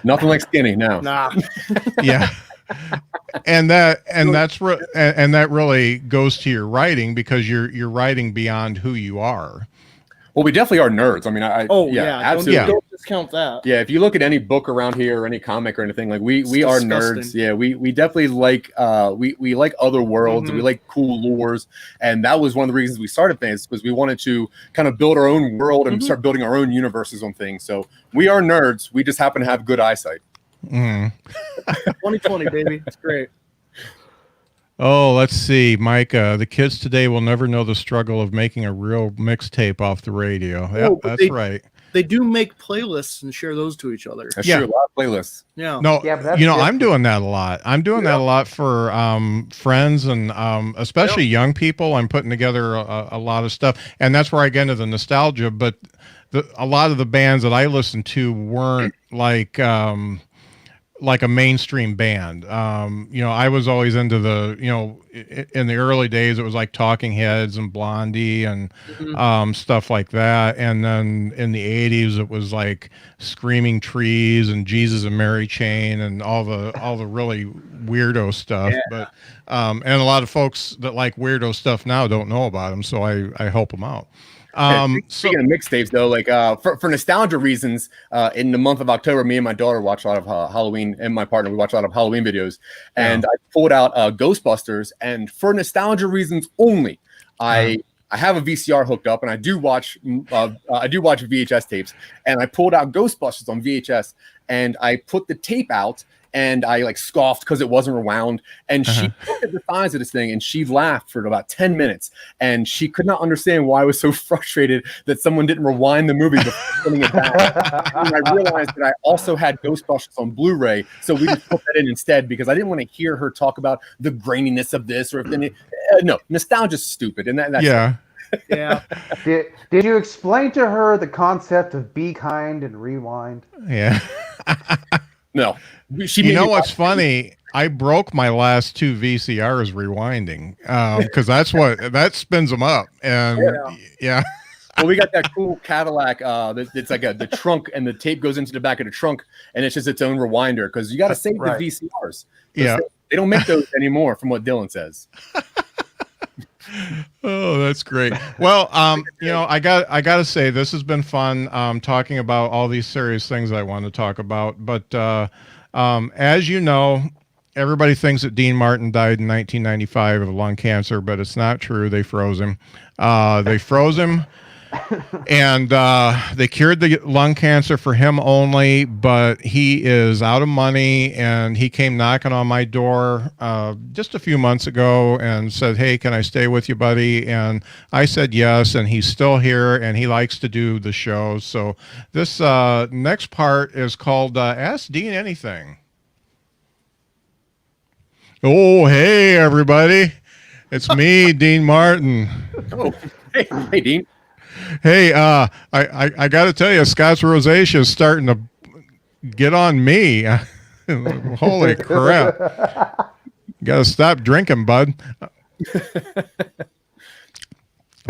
nothing like skinny. No. Nah. Yeah. And that really goes to your writing, because you're writing beyond who you are. Well, we definitely are nerds. I mean, absolutely. Don't discount that. Yeah, if you look at any book around here or any comic or anything, like we are nerds. Yeah, we definitely like we like other worlds. We like cool lores, and that was one of the reasons we started things, because we wanted to kind of build our own world and start building our own universes on things. So we are nerds. We just happen to have good eyesight. 2020, baby. It's great. Oh, let's see, Mike. The kids today will never know the struggle of making a real mixtape off the radio. That's right. They do make playlists and share those to each other. That's true. A lot of playlists. Yeah. No, I'm doing that a lot. I'm doing that a lot for friends and especially young people. I'm putting together a lot of stuff, and that's where I get into the nostalgia. But a lot of the bands that I listened to weren't like a mainstream band. I was always into in the early days, it was like Talking Heads and Blondie and stuff like that. And then in the 80s, it was like Screaming Trees and Jesus and Mary Chain and all the really weirdo stuff. Yeah. But and a lot of folks that like weirdo stuff now don't know about them, so I help them out. Speaking of mixtapes, though, like for nostalgia reasons, in the month of October, me and my daughter watch a lot of Halloween, and my partner, we watch a lot of Halloween videos. And I pulled out Ghostbusters, and for nostalgia reasons only, I have a VCR hooked up, and I do watch VHS tapes. And I pulled out Ghostbusters on VHS, and I put the tape out, and I like scoffed because it wasn't rewound. And she looked at the size of this thing and she laughed for about 10 minutes. And she could not understand why I was so frustrated that someone didn't rewind the movie before putting it back. And I realized that I also had Ghostbusters on Blu-ray, so we just put that in instead because I didn't want to hear her talk about the graininess of this or if any. No, nostalgia's stupid, and that's Yeah. Did you explain to her the concept of be kind and rewind? Yeah. No. You know what's funny? I broke my last 2 VCRs rewinding because that spins them up. And yeah. Well, we got that cool Cadillac. It's like the trunk, and the tape goes into the back of the trunk, and it's just its own rewinder because you got to save the VCRs. Yeah. They don't make those anymore, from what Dylan says. Oh, that's great. Well, I got to say this has been fun talking about all these serious things I want to talk about. But as you know, everybody thinks that Dean Martin died in 1995 of lung cancer, but it's not true. They froze him. And they cured the lung cancer for him only, but he is out of money, and he came knocking on my door just a few months ago and said, "Hey, can I stay with you, buddy?" And I said yes, and he's still here, and he likes to do the show. So this next part is called Ask Dean Anything. Oh, hey, everybody. It's me, Dean Martin. Oh, hey, Dean. Hey, I got to tell you, Scott's rosacea is starting to get on me. Holy crap. Got to stop drinking, bud.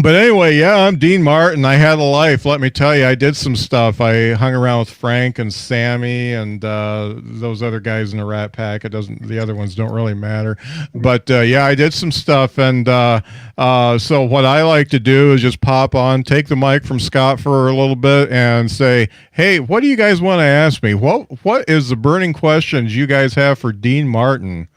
But anyway, yeah, I'm Dean Martin. I had a life. Let me tell you, I did some stuff. I hung around with Frank and Sammy and those other guys in the Rat Pack. The other ones don't really matter. But yeah, I did some stuff. And so what I like to do is just pop on, take the mic from Scott for a little bit and say, "Hey, what do you guys want to ask me? What is the burning questions you guys have for Dean Martin?"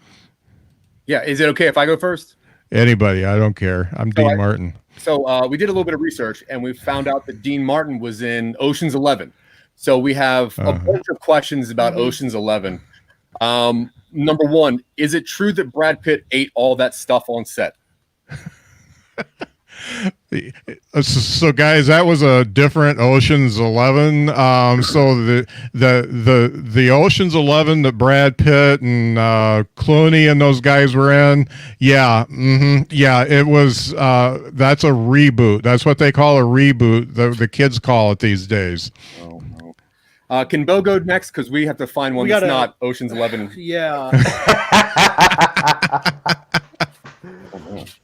Yeah, is it okay if I go first? Anybody, I don't care. I'm Dean Martin. So we did a little bit of research, and we found out that Dean Martin was in Ocean's 11. So we have a bunch of questions about Ocean's 11. Number one, is it true that Brad Pitt ate all that stuff on set? So guys, that was a different Ocean's 11. So the Ocean's 11 that Brad Pitt and Clooney and those guys were in, yeah, it was. That's a reboot. That's what they call a reboot. The kids call it these days. Oh, no. Can Beau go next? Because we have to find one that's not Ocean's 11. Yeah.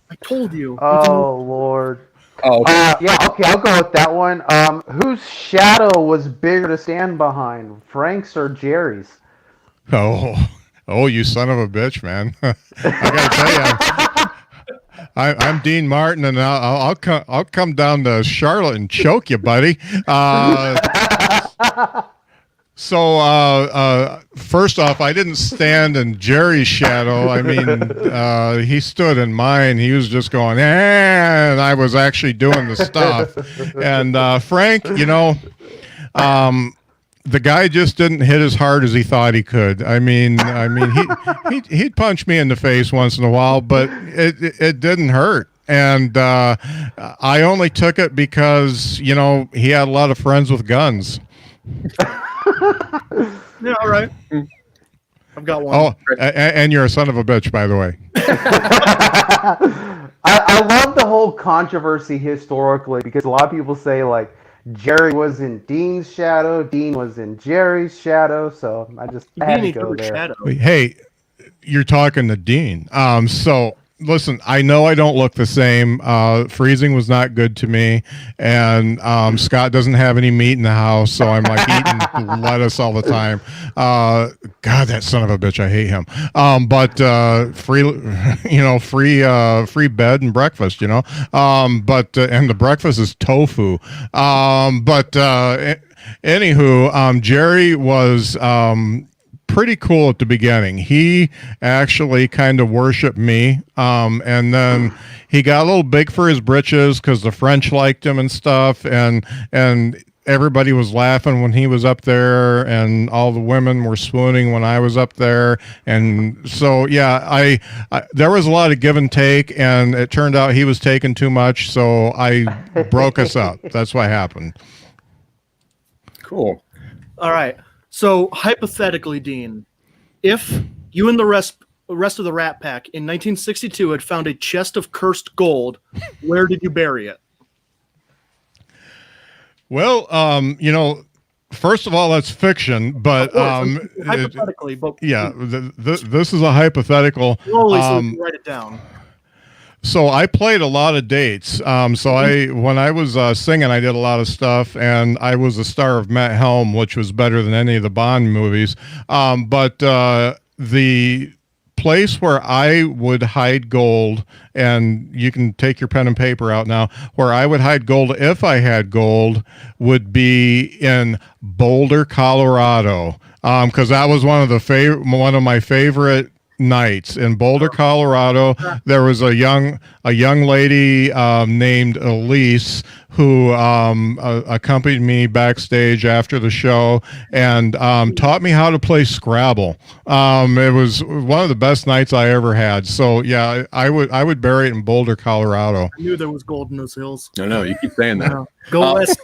I told you. Oh, Lord. Oh, okay. Yeah, okay, I'll go with that one. Whose shadow was bigger to stand behind, Frank's or Jerry's? Oh, you son of a bitch, man! I gotta tell you, I'm Dean Martin, and I'll come down to Charlotte and choke you, buddy. So first off, I didn't stand in Jerry's shadow. I mean, he stood in mine. He was just going, and I was actually doing the stuff. And Frank, the guy just didn't hit as hard as he thought he could. I mean, he'd punch me in the face once in a while, but it didn't hurt. And I only took it because he had a lot of friends with guns. Yeah, all right. I've got one. Oh, and you're a son of a bitch, by the way. I love the whole controversy historically because a lot of people say like Jerry was in Dean's shadow, Dean was in Jerry's shadow, so I had to go there. Shadow. Hey, you're talking to Dean. So listen, I know I don't look the same. Freezing was not good to me, and Scott doesn't have any meat in the house, so I'm like eating lettuce all the time. God, that son of a bitch, I hate him. But free bed and breakfast, But and the breakfast is tofu. Anywho, Jerry was pretty cool at the beginning. He actually kind of worshiped me, and then he got a little big for his britches because the French liked him and stuff, and everybody was laughing when he was up there, and all the women were swooning when I was up there. And so, yeah, I there was a lot of give and take, and it turned out he was taking too much, so I broke us up. That's what happened. Cool. All right. So hypothetically, Dean, if you and the rest of the Rat Pack in 1962 had found a chest of cursed gold, where did you bury it? Well, first of all, that's fiction, but hypothetically, but yeah, this is a hypothetical. slowly, so we can write it down. So I played a lot of dates. When I was singing, I did a lot of stuff, and I was a star of Matt Helm, which was better than any of the Bond movies. But the place where I would hide gold, and you can take your pen and paper out now, where I would hide gold if I had gold would be in Boulder, Colorado, because that was one of my favorite nights in Boulder, Colorado. There was a young lady named Elise who accompanied me backstage after the show and taught me how to play Scrabble. It was one of the best nights I ever had. So yeah, I would bury it in Boulder, Colorado. I knew there was gold in those hills. No, you keep saying that. No. Go west.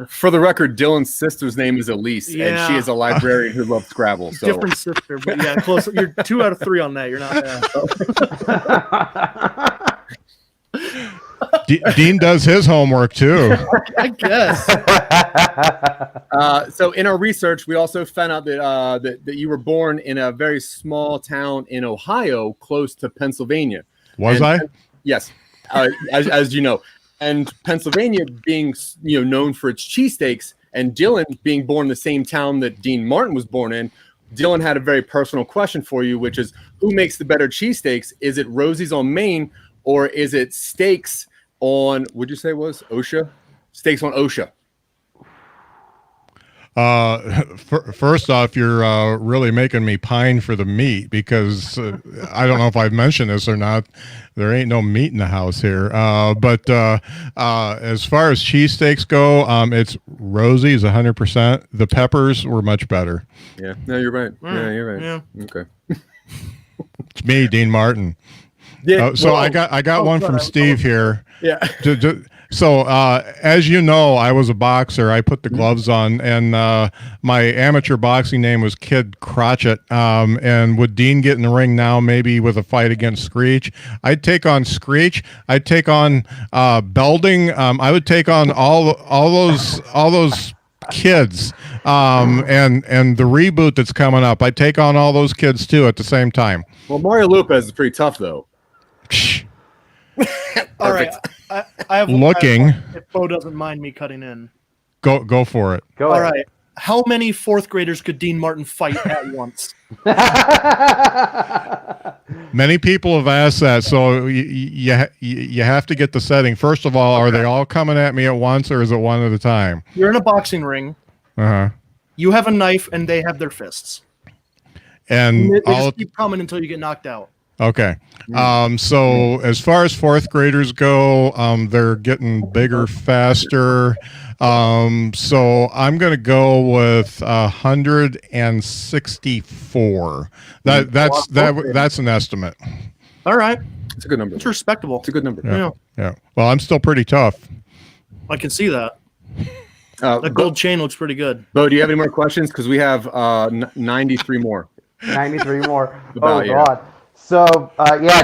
For the record, Dylan's sister's name is Elise, and Yeah. she is a librarian who loves Scrabble. So Different sister, but yeah, close. You're 2 out of 3 on that. You're not bad. Dean does his homework too. I guess. So in our research, we also found out that you were born in a very small town in Ohio, close to Pennsylvania. Was I? Yes, as you know, and Pennsylvania being known for its cheesesteaks, and Dylan being born in the same town that Dean Martin was born in. Dylan had a very personal question for you, which is, who makes the better cheesesteaks? Is it Rosie's on Main, or is it Steaks on, would you say it was OSHA? Steaks on OSHA. First off, you're really making me pine for the meat, because I don't know if I've mentioned this or not. There ain't no meat in the house here. But as far as cheesesteaks go, it's Rosie's 100%. The peppers were much better. Yeah, no, you're right. Yeah, you're right. Yeah. Okay. It's me, Dean Martin. Yeah. So I got one from Steve here. Yeah. So as you know, I was a boxer. I put the gloves on, and my amateur boxing name was Kid Crotchet. And would Dean get in the ring now, maybe with a fight against Screech? I'd take on Screech. I'd take on Belding. I would take on all those kids. And the reboot that's coming up. I'd take on all those kids too at the same time. Well, Mario Lopez is pretty tough, though. All right. I have Looking. If Beau doesn't mind me cutting in. Go for it. Go All ahead. right. How many 4th graders could Dean Martin fight at once? Many people have asked that, so you have to get the setting. First of all, are they all coming at me at once, or is it one at a time? You're in a boxing ring. Uh-huh. You have a knife, and they have their fists. And They all just keep coming until you get knocked out. okay. So as far as 4th graders go, they're getting bigger, faster. So I'm going to go with 164. That's an estimate. All right. It's a good number. It's respectable. It's a good number. Yeah. Yeah. Well, I'm still pretty tough. I can see that. That gold chain looks pretty good. Bo, do you have any more questions? Because we have 93 more. 93 more. About, Oh, yeah. God. So,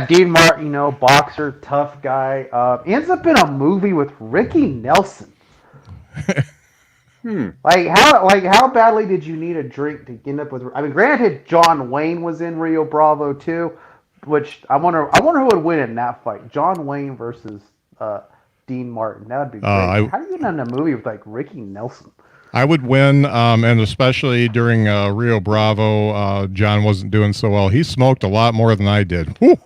Dean Martin, boxer, tough guy. Ends up in a movie with Ricky Nelson. Like how badly did you need a drink to end up with? I mean, granted, John Wayne was in Rio Bravo too, which I wonder who would win in that fight. John Wayne versus Dean Martin. That would be great. How do you get in a movie with like Ricky Nelson? I would win, and especially during Rio Bravo, John wasn't doing so well. He smoked a lot more than I did. Whew.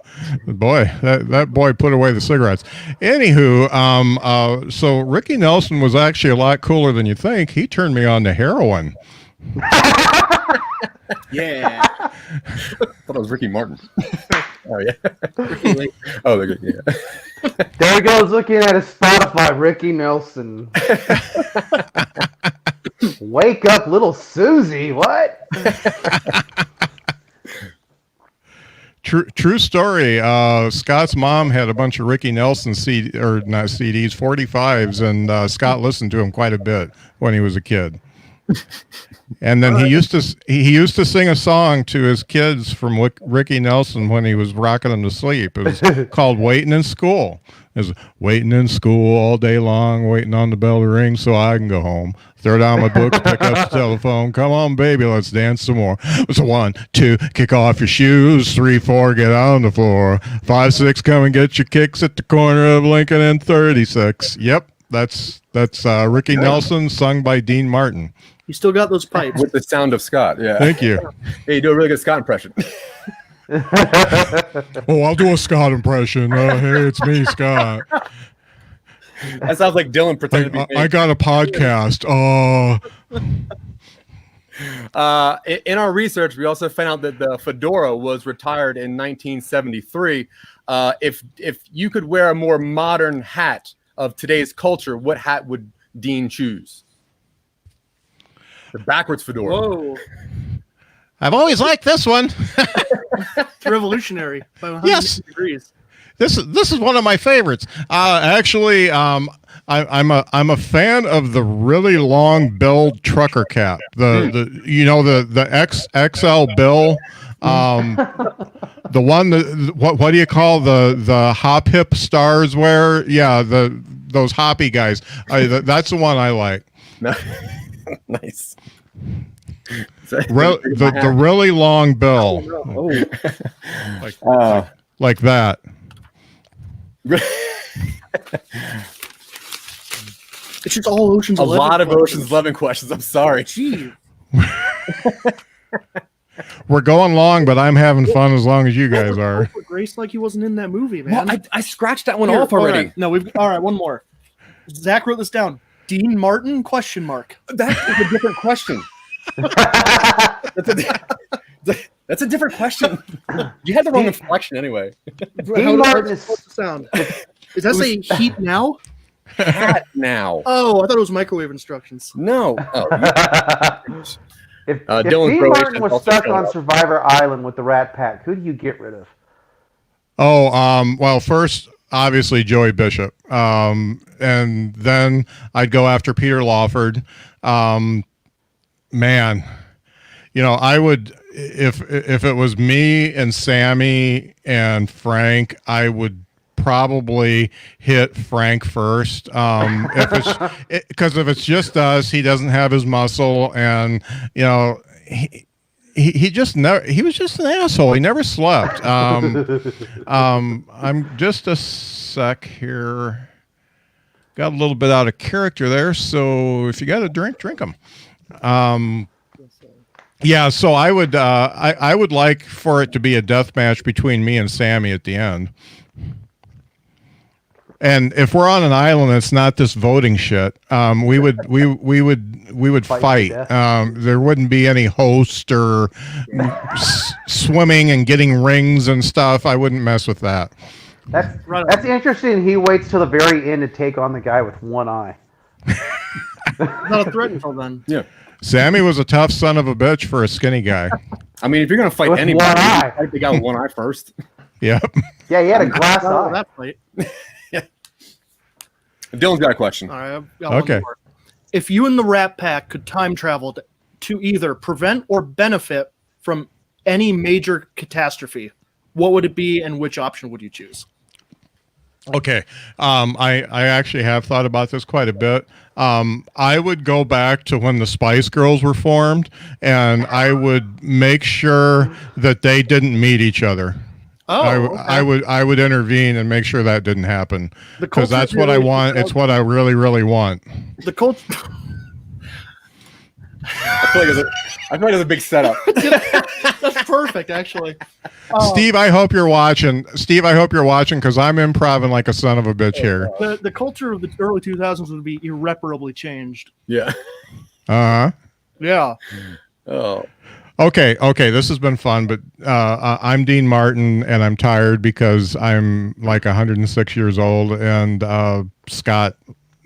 Boy, that boy put away the cigarettes. Anywho, so Ricky Nelson was actually a lot cooler than you think. He turned me on to heroin. Yeah. I thought it was Ricky Martin. Oh, yeah. Oh, they're good. Yeah. There he goes looking at his Spotify, Ricky Nelson. Wake up, little Susie. What? True story. Scott's mom had a bunch of Ricky Nelson not CDs, 45s, and Scott listened to him quite a bit when he was a kid. And then he used to sing a song to his kids from Ricky Nelson when he was rocking them to sleep. It was called "Waiting in School." It was waiting in school all day long, waiting on the bell to ring so I can go home. Throw down my books, pick up the telephone. Come on, baby, let's dance some more. So 1, 2, kick off your shoes. 3, 4, get on the floor. 5, 6, come and get your kicks at the corner of Lincoln and 36. Yep, that's Ricky Nelson, sung by Dean Martin. You still got those pipes. With the sound of Scott, yeah. Thank you. Hey, you do a really good Scott impression. Oh, I'll do a Scott impression. Hey, it's me, Scott. That sounds like Dylan pretending to be me. I got a podcast. In our research, we also found out that the fedora was retired in 1973. If you could wear a more modern hat of today's culture, what hat would Dean choose? The backwards fedora. Whoa. I've always liked this one. It's revolutionary by 180 degrees. This is one of my favorites. Actually, I'm a fan of the really long billed trucker cap. The XL bill. The one what do you call the hop hip stars wear? Yeah, those hoppy guys. That's the one I like. Nice. The really long bill. Like that. It's just all Ocean's 11 lot of questions. Ocean's 11 questions. I'm sorry. Gee. We're going long, but I'm having fun as long as you guys are. Grace like he wasn't in that movie, man. Well, I scratched that one Here, off already. Right. No, all right, one more. Zach wrote this down. Dean Martin? ? That's a different question. That's a different question. You had the wrong inflection anyway. Dean Martin is supposed to sound. Does that say heat now? Hat now. Oh, I thought it was microwave instructions. No. If Dylan's Dean Croatian Martin was also stuck showed on up. Survivor Island with the Rat Pack, who do you get rid of? Well, first, obviously, Joey Bishop. And then I'd go after Peter Lawford. Man, I would, if it was me and Sammy and Frank, I would probably hit Frank first. Because if it's just us, he doesn't have his muscle, and he just never. He was just an asshole. He never slept. I'm just a sec here. Got a little bit out of character there. So if you got a drink them. Yeah. So I would. I would like for it to be a death match between me and Sammy at the end. And if we're on an island, it's not this voting shit. We would fight. There wouldn't be any host or swimming and getting rings and stuff. I wouldn't mess with that. That's interesting. He waits till the very end to take on the guy with one eye. Not a threat until then. Yeah. Sammy was a tough son of a bitch for a skinny guy. I mean, if you're gonna fight With anybody, one eye. fight the guy with one eye first. Yep. Yeah, he had a glass Oh, eye. that fight. Dylan's got a question. All right, I've got one Okay. more. If you and the Rat Pack could time travel to either prevent or benefit from any major catastrophe, what would it be, and which option would you choose? Okay. I actually have thought about this quite a bit. I would go back to when the Spice Girls were formed, and I would make sure that they didn't meet each other. Oh, I would intervene and make sure that didn't happen, The because that's what I culture want. It's what I really, really want. The culture. I feel like it's a big setup. That's perfect, actually. Steve, I hope you're watching. Steve, I hope you're watching, because I'm improvising like a son of a bitch here. The culture of the early 2000s would be irreparably changed. Yeah. Uh-huh. Yeah. Oh. Okay, this has been fun, but I'm Dean Martin, and I'm tired because I'm like 106 years old, and Scott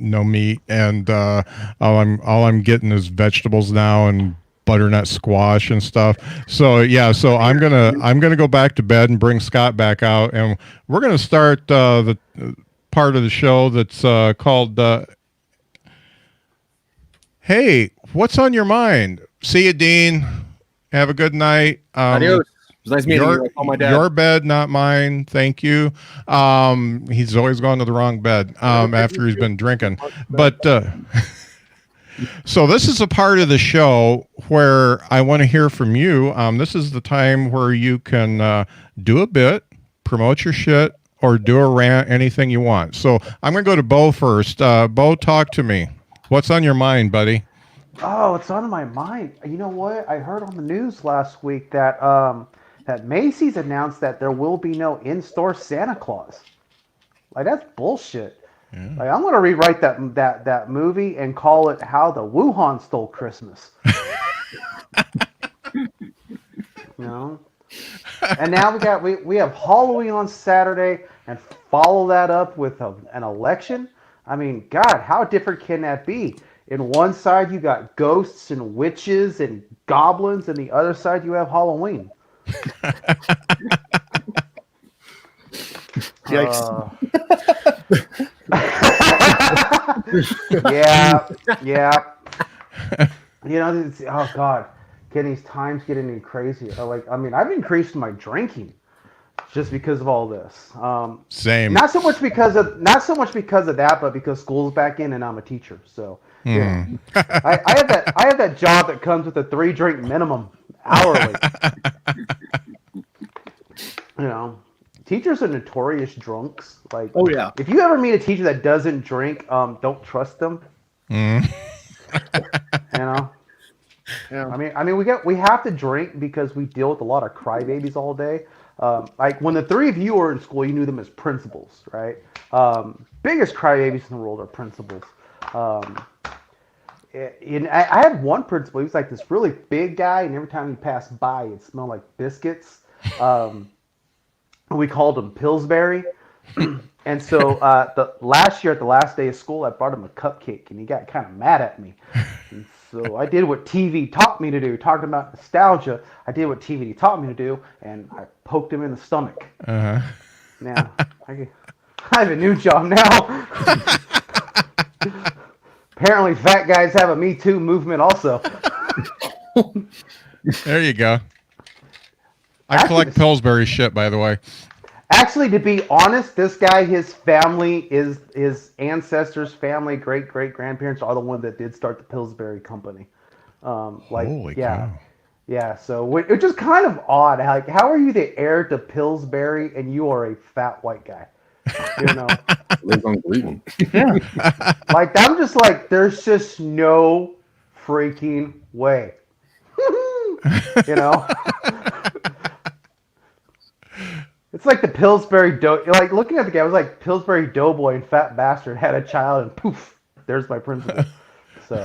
no meat, and all I'm getting is vegetables now and butternut squash and stuff. So so I'm gonna go back to bed and bring Scott back out, and we're gonna start the part of the show that's called "Hey, what's on your mind?" See you, Dean. Have a good night. Adios. It was nice meeting you. Oh, my dad. Your bed, not mine. Thank you. He's always gone to the wrong bed after he's been drinking. But so this is a part of the show where I want to hear from you. This is the time where you can do a bit, promote your shit, or do a rant, anything you want. So I'm going to go to Beau first. Beau, talk to me. What's on your mind, buddy? Oh, it's on my mind. You know what? I heard on the news last week that that Macy's announced that there will be no in-store Santa Claus. Like, that's bullshit. Yeah. Like, I'm gonna rewrite that movie and call it "How the Wuhan Stole Christmas." You know. And now we have Halloween on Saturday, and follow that up with an election. I mean, God, how different can that be? In one side you got ghosts and witches and goblins, and the other side you have Halloween. Yikes. Yeah. You know, oh God, can these times get any crazier? Like, I mean, I've increased my drinking just because of all this. Same. Not so much because of that, but because school's back in and I'm a teacher. So yeah. I have that job that comes with a 3-drink minimum hourly. You know, teachers are notorious drunks. Like, oh yeah, if you ever meet a teacher that doesn't drink, don't trust them. You know. Yeah. I mean, we have to drink because we deal with a lot of crybabies all day. Like, when the 3 of you were in school, you knew them as principals, right? Biggest crybabies in the world are principals. And I had one principal. He was like this really big guy, and every time he passed by, it smelled like biscuits. We called him Pillsbury. And so the last year, at the last day of school, I brought him a cupcake, and he got kind of mad at me. And so I did what TV taught me to do. Talking about nostalgia, I did what TV taught me to do, and I poked him in the stomach. Uh-huh. Now, I have a new job now. Apparently, fat guys have a Me Too movement also. There you go. I collect Pillsbury shit, by the way. Actually, to be honest, this guy, his family, his ancestors' family, great-great-grandparents are the one that did start the Pillsbury company. Holy cow. Yeah, so it's just kind of odd. Like, how are you the heir to Pillsbury and you are a fat white guy? You know? Live on gluten. Yeah. Like, I'm just like, there's just no freaking way. You know? It's like the Pillsbury like, looking at the guy, I was like, Pillsbury Doughboy and fat bastard had a child, and poof, there's my principal. So,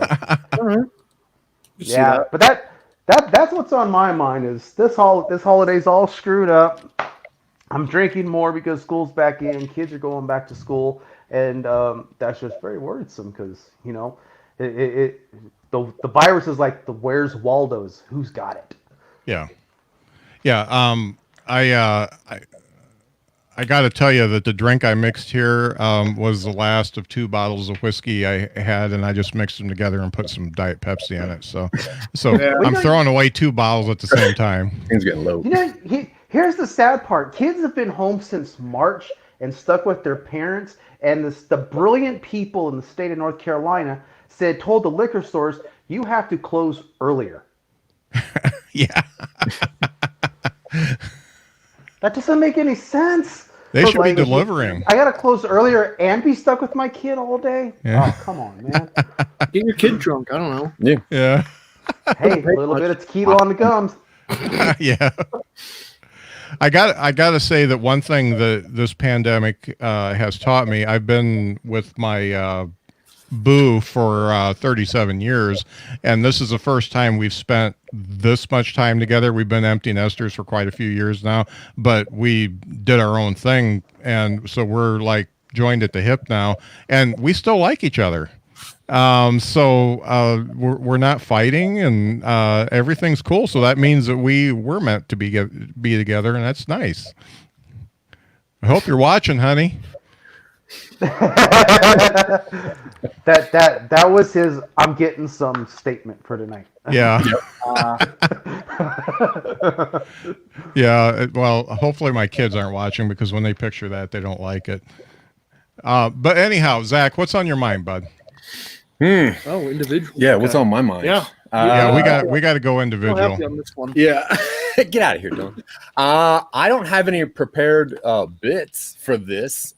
yeah, but that's what's on my mind is this holiday's all screwed up. I'm drinking more because school's back in, kids are going back to school, and that's just very worrisome because, you know, the virus is like the Where's Waldo's, who's got it? Yeah. I got to tell you that the drink I mixed here was the last of 2 bottles of whiskey I had, and I just mixed them together and put some Diet Pepsi in it. So yeah. I'm throwing away 2 bottles at the same time. Things getting low. You know, here's the sad part. Kids have been home since March and stuck with their parents, and the brilliant people in the state of North Carolina told the liquor stores, you have to close earlier. Yeah. That doesn't make any sense. They should be delivering. I gotta close earlier and be stuck with my kid all day. Yeah. Oh, come on, man. Get your kid drunk. I don't know. Yeah. Hey, a little bit of tequila on the gums. Yeah. I got to say that one thing that this pandemic has taught me. I've been with my boo for 37 years, and this is the first time we've spent this much time together. We've been empty nesters for quite a few years now, but we did our own thing, and so we're like joined at the hip now, and we still like each other. We're not fighting, and everything's cool. So that means that we're meant to be together, and that's nice. I hope you're watching, honey. That was his "I'm getting some" statement for tonight. Yeah. Yeah. Well, hopefully my kids aren't watching, because when they picture that, they don't like it. But anyhow, Zach, what's on your mind, bud? Oh, individual. Yeah, Okay. what's on my mind? Yeah. Yeah, we got to go I'll individual. help you on this one. Yeah. Get out of here, Dylan. I don't have any prepared bits for this.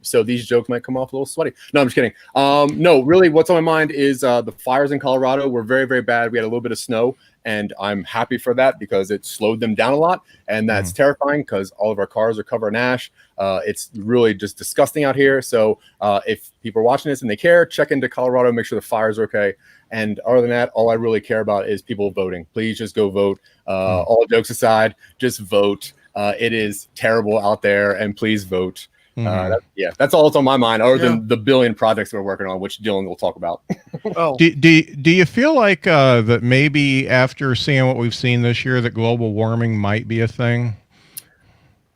So these jokes might come off a little sweaty. No, I'm just kidding. No, really, what's on my mind is the fires in Colorado were very, very bad. We had a little bit of snow, and I'm happy for that because it slowed them down a lot. And that's terrifying because all of our cars are covered in ash. It's really just disgusting out here. So if people are watching this and they care, check into Colorado, make sure the fires are okay. And other than that, all I really care about is people voting. Please just go vote. All jokes aside, just vote. It is terrible out there, and please vote. That's all that's on my mind, other than the billion projects we're working on, which Dylan will talk about. Oh, Do you feel like that maybe after seeing what we've seen this year, that global warming might be a thing?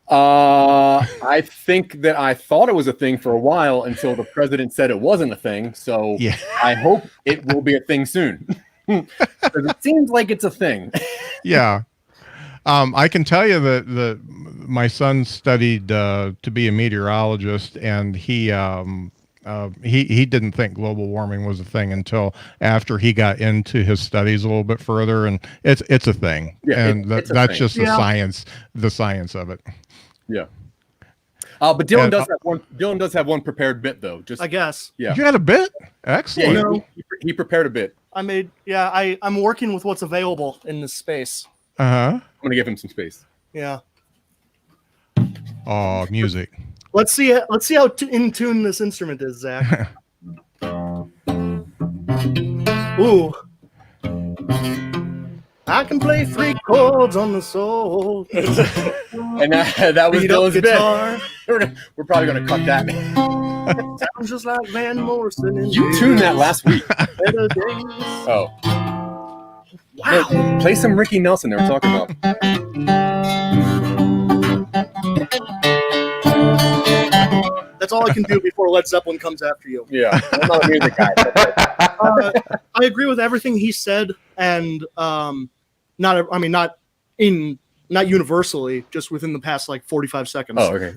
I think that I thought it was a thing for a while until the president said it wasn't a thing. So Yeah. I hope it will be a thing soon. Because it seems like it's a thing. Yeah. I can tell you that my son studied to be a meteorologist, and he didn't think global warming was a thing until after he got into his studies a little bit further, and it's a thing. Yeah, and it's a that's thing. just the science of it. Yeah. But Dylan does have one. Dylan does have one prepared bit though. Just I guess. yeah. You had a bit? Excellent. Yeah, No. he prepared a bit. I'm working with what's available in this space. Uh-huh. I'm gonna give him some space. Yeah. Oh, music. Let's see how in tune this instrument is, Zach. Ooh. I can play 3 chords on the soul. And that was Beat up Dylan's guitar. bit. We're probably gonna cut that. Sounds just like Van Morrison. And You tuned that last week. Better days. Oh. Wow. Play some Ricky Nelson they were talking about. That's all I can do before Led Zeppelin comes after you. Yeah. I'm not a music guy. I agree with everything he said, and not universally, just within the past like 45 seconds. Oh, okay.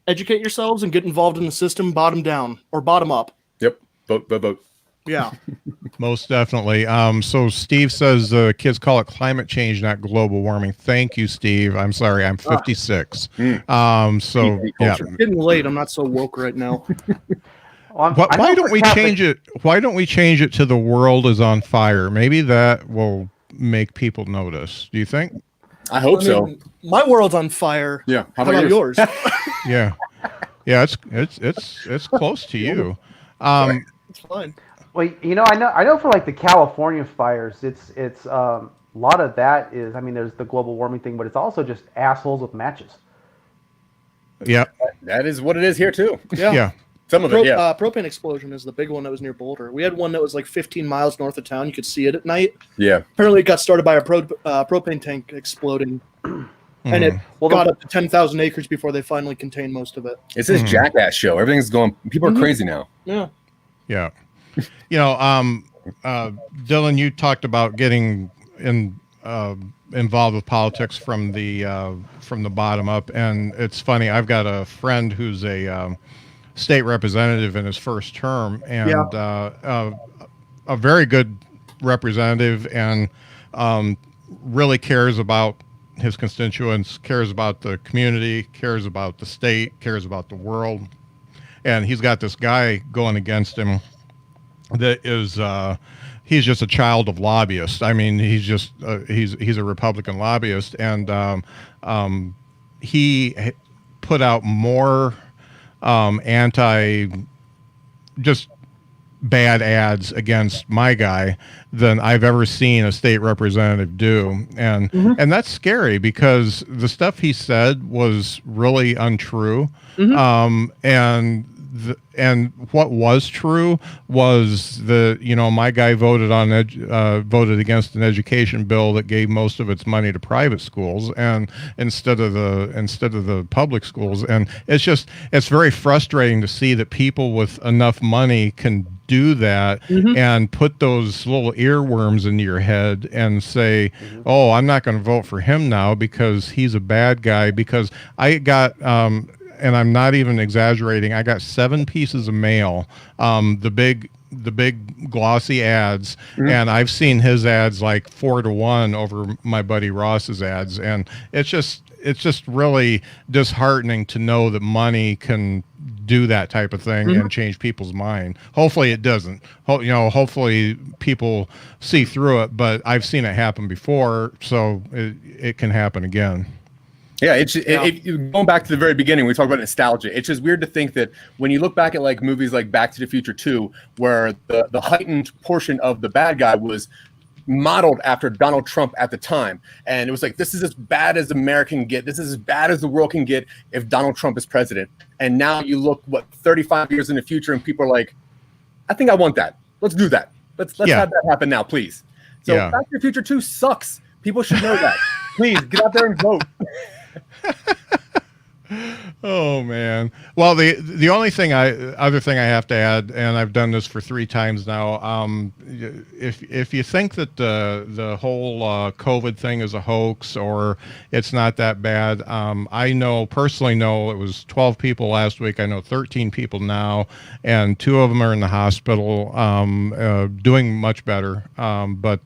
Educate yourselves and get involved in the system, bottom down or bottom up. Yep. Vote. Yeah. Most definitely. So Steve says kids call it climate change, not global warming. Thank you, Steve. I'm sorry, I'm 56. So yeah. Getting late. I'm not so woke right now. Why don't we change it? Why don't we change it to the world is on fire? Maybe that will make people notice. Do you think? I hope so. My world's on fire. Yeah. How about yours? Yeah. Yeah, it's close to you. It's fine. Well, I know for like the California fires, it's a lot of that is, I mean, there's the global warming thing, but it's also just assholes with matches. Yeah. That is what it is here too. Yeah. Some of it, yeah. Propane explosion is the big one that was near Boulder. We had one that was like 15 miles north of town. You could see it at night. Yeah. Apparently, it got started by a propane tank exploding, and it got up to 10,000 acres before they finally contained most of it. It's this jackass show. Everything's going. People are crazy now. Yeah. Yeah. Dylan, you talked about getting involved with politics from the bottom up, and it's funny. I've got a friend who's a state representative in his first term, and a very good representative, and really cares about his constituents, cares about the community, cares about the state, cares about the world. And he's got this guy going against him that is he's just a child of lobbyists. I mean, he's just he's a Republican lobbyist, and he put out more just bad ads against my guy than I've ever seen a state representative do. And that's scary because the stuff he said was really untrue. And what was true was my guy voted voted against an education bill that gave most of its money to private schools and instead of the public schools. And it's very frustrating to see that people with enough money can do that and put those little earworms into your head and say, oh, I'm not going to vote for him now because he's a bad guy. Because I got and I'm not even exaggerating, I got 7 pieces of mail, the big glossy ads, and I've seen his ads like 4-to-1 over my buddy Ross's ads, and it's just really disheartening to know that money can do that type of thing and change people's mind. Hopefully it doesn't. Hopefully people see through it, but I've seen it happen before, so it can happen again. Yeah, going back to the very beginning, we talk about nostalgia. It's just weird to think that when you look back at like movies like Back to the Future 2, where the heightened portion of the bad guy was modeled after Donald Trump at the time, and it was like, this is as bad as America can get. This is as bad as the world can get if Donald Trump is president. And now you look 35 years in the future, and people are like, I think I want that. Let's do that. Let's have that happen now, please. So Back to the Future 2 sucks. People should know that. Please get out there and vote. Oh man. Well, the only other thing I have to add, and I've done this for 3 times now. If you think that the whole COVID thing is a hoax or it's not that bad, I personally know it was 12 people last week. I know 13 people now, and 2 of them are in the hospital, doing much better. But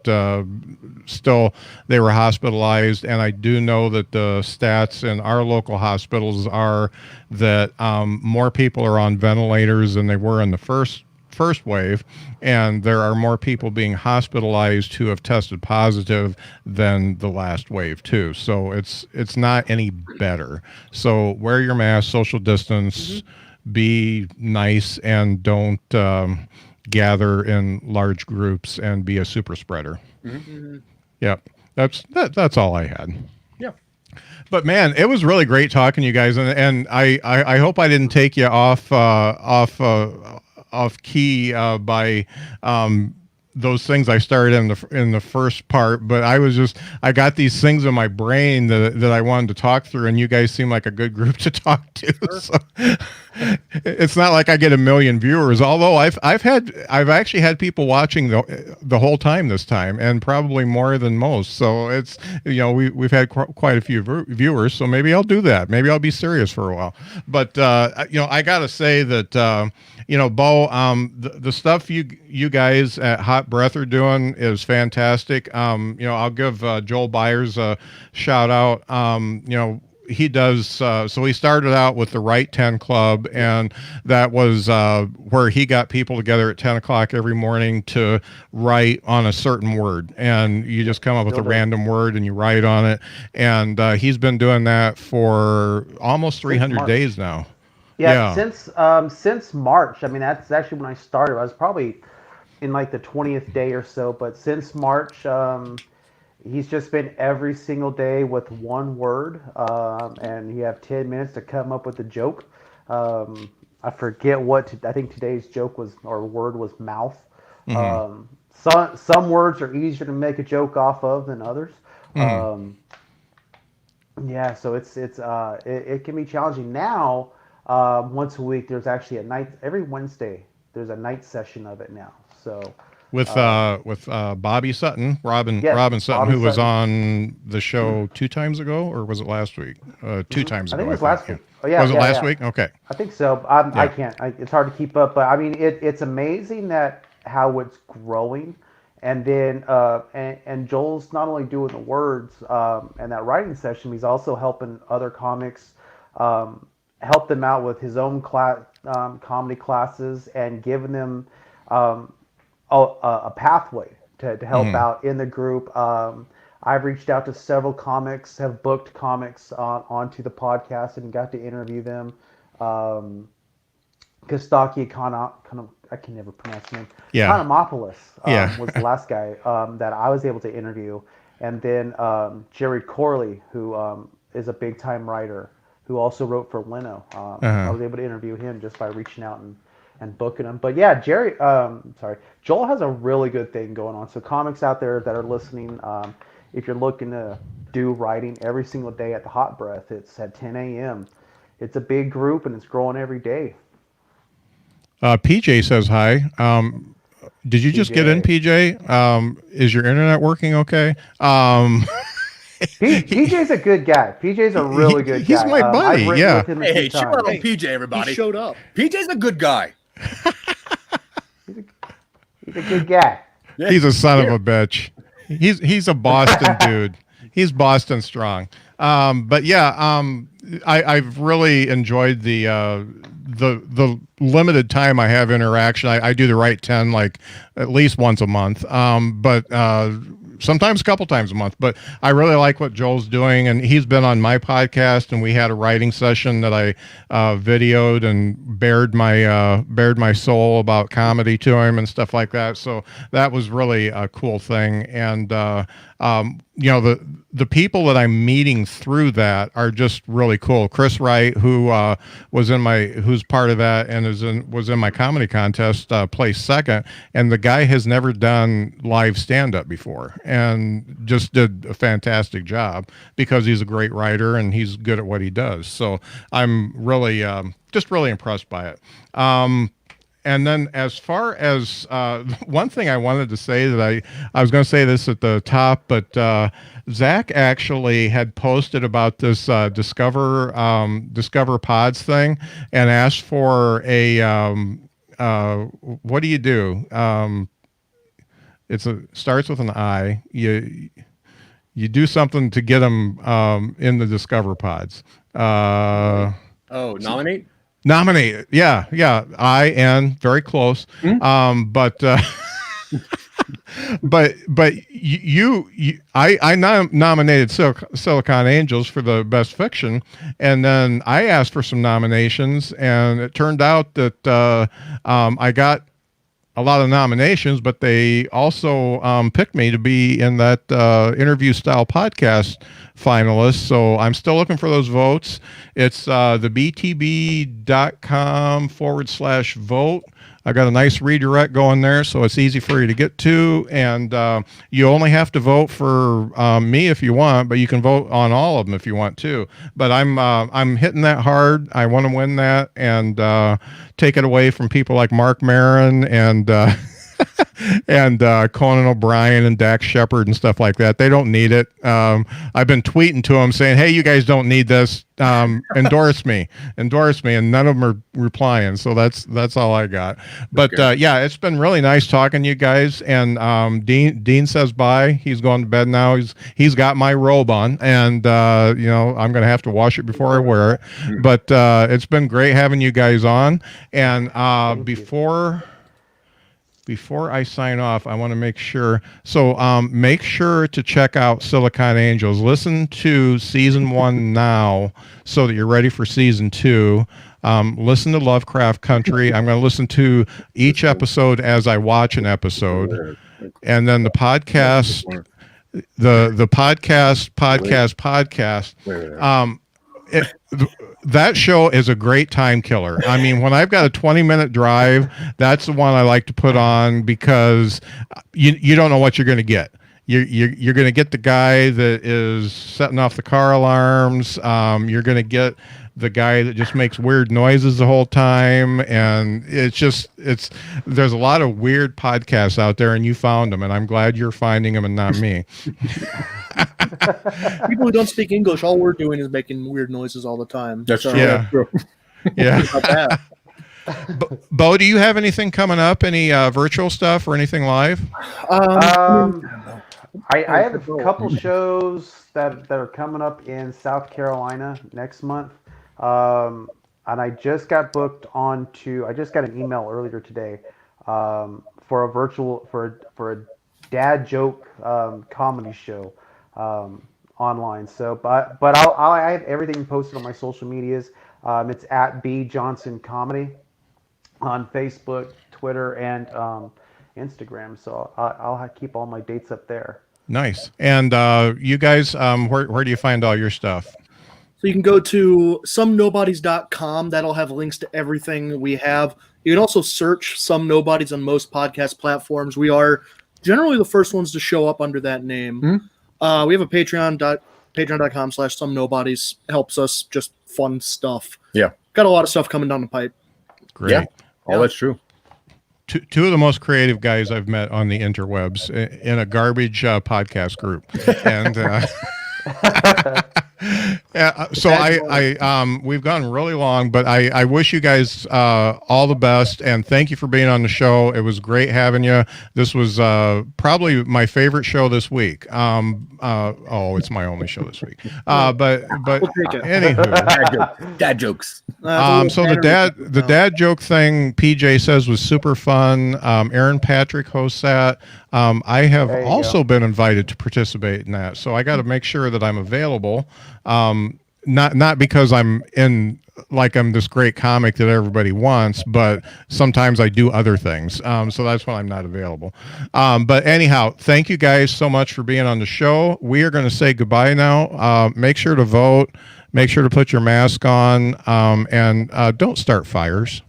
still, they were hospitalized, and I do know that the stats in our local hospitals are that more people are on ventilators than they were in the first wave, and there are more people being hospitalized who have tested positive than the last wave too. So it's not any better. So wear your mask, social distance, be nice, and don't gather in large groups and be a super spreader. Yep, that's all I had. But man, it was really great talking to you guys, and I hope I didn't take you off key by those things I started in the first part. But I got these things in my brain that I wanted to talk through, and you guys seem like a good group to talk to. Sure. So it's not like I get 1 million viewers, although I've actually had people watching the whole time this time, and probably more than most. So it's we've had quite a few viewers. So maybe I'll do that. Maybe I'll be serious for a while. But I gotta say that Beau, the stuff you guys at Hot Breath are doing is fantastic. I'll give Joel Byers a shout out. He does, so he started out with the Right 10 Club, and that was where he got people together at 10 o'clock every morning to write on a certain word, and you just come up with a random word and you write on it, and he's been doing that for almost 300 days now. Yeah, since March. I mean, that's actually when I started. I was probably in like the 20th day or so, but since March, he's just been every single day with one word, and you have 10 minutes to come up with a joke. I forget I think today's joke word was mouth. Some words are easier to make a joke off of than others. Yeah, so it can be challenging now. Once a week, there's actually every Wednesday, there's a night session of it now. So with Bobby Sutton, Robin Sutton, Bobby who was Sutton. on the show 2 times ago, or was it last week? 2 times ago. I think it was last week. Oh, yeah, was it last week? Okay. I think so. I can't. It's hard to keep up, but I mean, it's amazing how it's growing, and then and Joel's not only doing the words and that writing session, he's also helping other comics. Help them out with his own comedy classes and giving them a pathway to help out in the group. I've reached out to several comics, have booked comics onto the podcast and got to interview them. Kostaki I can never pronounce his name. Yeah. Economopoulos Yeah. was the last guy that I was able to interview, and then Jerry Corley, who is a big time writer, who also wrote for Leno. I was able to interview him just by reaching out and booking him. But yeah, Joel has a really good thing going on. So comics out there that are listening, if you're looking to do writing every single day at the Hot Breath, it's at 10 a.m. It's a big group and it's growing every day. PJ says hi. Did you just get in, PJ? Is your internet working okay? PJ's a good guy. PJ's a really good guy. He's my buddy. I've written Yeah. with him a few Chill out times. on PJ, everybody. He showed up. PJ's a good guy. He's a good guy. Yeah. He's a son of a bitch. He's a Boston dude. He's Boston strong. But yeah, I've really enjoyed the limited time I have interaction. I do the right 10 like at least once a month. But sometimes a couple times a month. But I really like what Joel's doing, and he's been on my podcast, and we had a writing session that I videoed and bared my soul about comedy to him and stuff like that. So that was really a cool thing. And you know, the people that I'm meeting through that are just really cool. Chris Wright, who's part of that and was in my comedy contest, placed second, and the guy has never done live stand-up before and just did a fantastic job because he's a great writer and he's good at what he does. So I'm really just really impressed by it. And then as far as one thing I wanted to say that I was going to say this at the top, but Zach actually had posted about this Discover Pods thing and asked for a what do you do? Starts with an I. You do something to get them in the Discover Pods. Nominate? Nominate, yeah, IN, very close. But I nominated Silicon Angels for the best fiction, and then I asked for some nominations, and it turned out that I got a lot of nominations, but they also picked me to be in that interview style podcast finalist. So I'm still looking for those votes. It's the btb.com/vote. I got a nice redirect going there, so it's easy for you to get to. And you only have to vote for me if you want, but you can vote on all of them if you want to. But I'm hitting that hard. I want to win that and take it away from people like Mark Maron and and Conan O'Brien and Dax Shepard and stuff like that. They don't need it. I've been tweeting to them saying, "Hey, you guys don't need this. Endorse me," and none of them are replying. So that's all I got. But yeah, it's been really nice talking to you guys. And Dean says bye. He's going to bed now. He's got my robe on, and you know, I'm going to have to wash it before I wear it. But it's been great having you guys on. And before I sign off, I want to make sure. So make sure to check out Silicon Angels. Listen to season 1 now so that you're ready for season 2. Listen to Lovecraft Country. I'm going to listen to each episode as I watch an episode. And then the podcast, the podcast. That show is a great time killer. I mean, when I've got a 20-minute drive, that's the one I like to put on because you don't know what you're going to get. You're going to get the guy that is setting off the car alarms. You're going to get the guy that just makes weird noises the whole time, and there's a lot of weird podcasts out there, and you found them, and I'm glad you're finding them and not me. People who don't speak English, all we're doing is making weird noises all the time. That's true. Yeah. Yeah. Not bad. Bo, do you have anything coming up? Any virtual stuff or anything live? I have a couple shows that are coming up in South Carolina next month. And I just got booked I just got an email earlier today for a virtual for a dad joke comedy show online. So but I have everything posted on my social medias. It's at B Johnson Comedy. on Facebook, Twitter, and Instagram. So I'll keep all my dates up there. Nice. And you guys, where do you find all your stuff? So you can go to somenobodies.com. That'll have links to everything we have. You can also search Some Nobodies on most podcast platforms. We are generally the first ones to show up under that name. We have a patreon.com/somenobodies. Helps us, just fun stuff. Yeah. Got a lot of stuff coming down the pipe. Great. Yeah. All that's true. Two of the most creative guys I've met on the interwebs in a garbage podcast group. And so we've gone really long, but I wish you guys all the best, and thank you for being on the show. It was great having you. This was probably my favorite show this week. It's my only show this week. But anywho, Dad jokes. so the dad joke thing PJ says was super fun. Aaron Patrick hosts that. I have also been invited to participate in that, so I got to make sure that I'm available. Not because I'm this great comic that everybody wants, but sometimes I do other things. So that's when I'm not available. But anyhow, thank you guys so much for being on the show. We are going to say goodbye now. Make sure to vote. Make sure to put your mask on, and don't start fires.